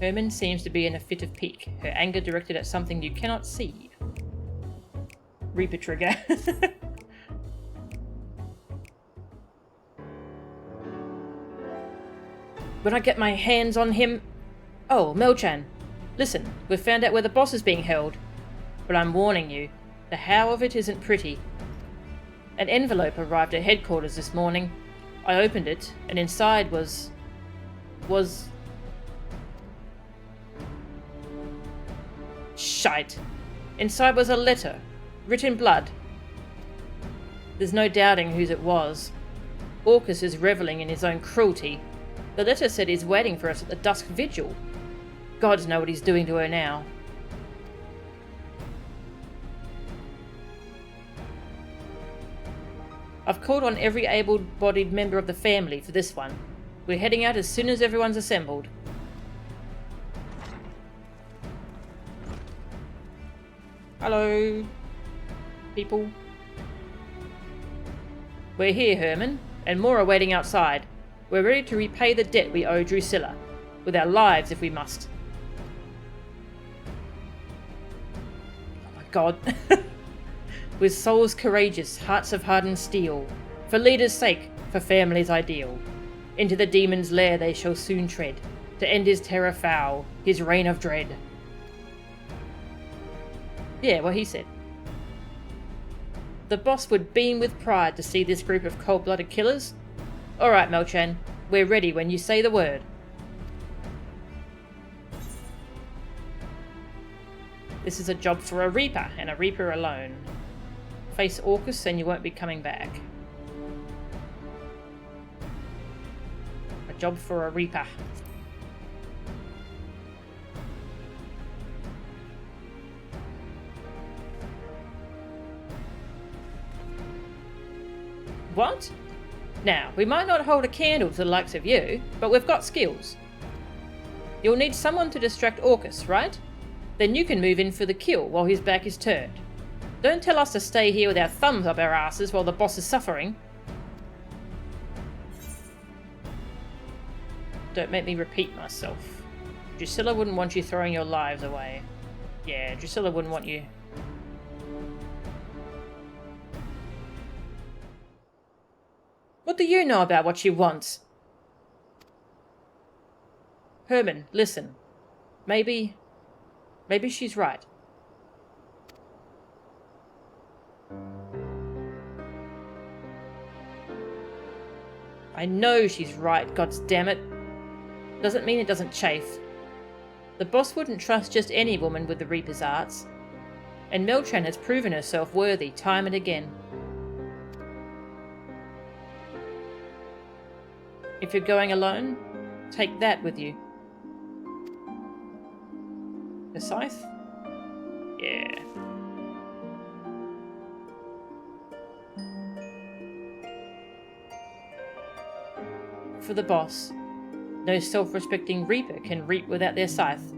Herman seems to be in a fit of pique, her anger directed at something you cannot see. Reaper trigger. When I get my hands on him... Oh, Mel-chan. Listen, we've found out where the boss is being held. But I'm warning you, the how of it isn't pretty. An envelope arrived at headquarters this morning. I opened it, and inside was... Shite. Inside was a letter, written in blood. There's no doubting whose it was. Orcus is revelling in his own cruelty. The letter said he's waiting for us at the dusk vigil. Gods know what he's doing to her now. I've called on every able-bodied member of the family for this one. We're heading out as soon as everyone's assembled. Hello, people. We're here, Herman, and more are waiting outside. We're ready to repay the debt we owe Drusilla, with our lives if we must. Oh my god. With souls courageous, hearts of hardened steel, for leaders' sake, for family's ideal. Into the demon's lair they shall soon tread, to end his terror foul, his reign of dread. Yeah, what he said. The boss would beam with pride to see this group of cold-blooded killers. Alright, Mel-chan, we're ready when you say the word. This is a job for a Reaper, and a Reaper alone. Face Orcus and you won't be coming back. A job for a Reaper. What? Now, we might not hold a candle to the likes of you, but we've got skills. You'll need someone to distract Orcus, right? Then you can move in for the kill while his back is turned. Don't tell us to stay here with our thumbs up our asses while the boss is suffering. Don't make me repeat myself. Drusilla wouldn't want you throwing your lives away. Yeah, Drusilla wouldn't want you. What do you know about what she wants? Herman, listen. Maybe she's right. I know she's right, goddammit. Doesn't mean it doesn't chafe. The boss wouldn't trust just any woman with the Reaper's arts. And Mel-chan has proven herself worthy time and again. If you're going alone, take that with you. The scythe? Yeah. For the boss, no self-respecting Reaper can reap without their scythe.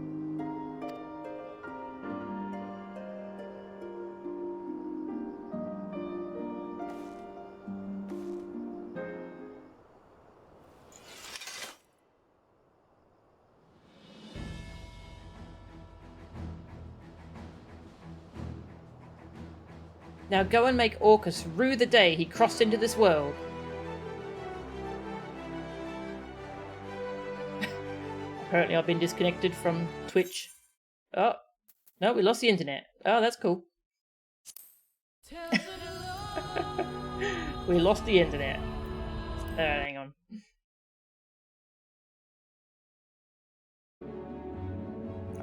Now go and make Orcus rue the day he crossed into this world. Apparently I've been disconnected from Twitch. Oh, no, we lost the internet. Oh, that's cool. We lost the internet. Hang on.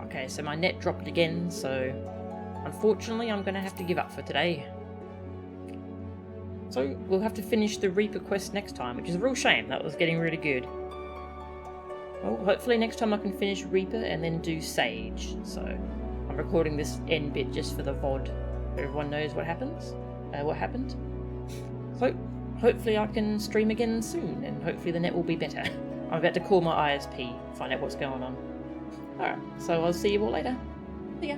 Okay, so my net dropped again, so unfortunately I'm going to have to give up for today. So we'll have to finish the Reaper quest next time, which is a real shame. That was getting really good. Well, hopefully next time I can finish Reaper and then do Sage. So I'm recording this end bit just for the VOD, so everyone knows what happens. What happened. So hopefully I can stream again soon, and hopefully the net will be better. I'm about to call my ISP, find out what's going on. Alright, so I'll see you all later. See ya.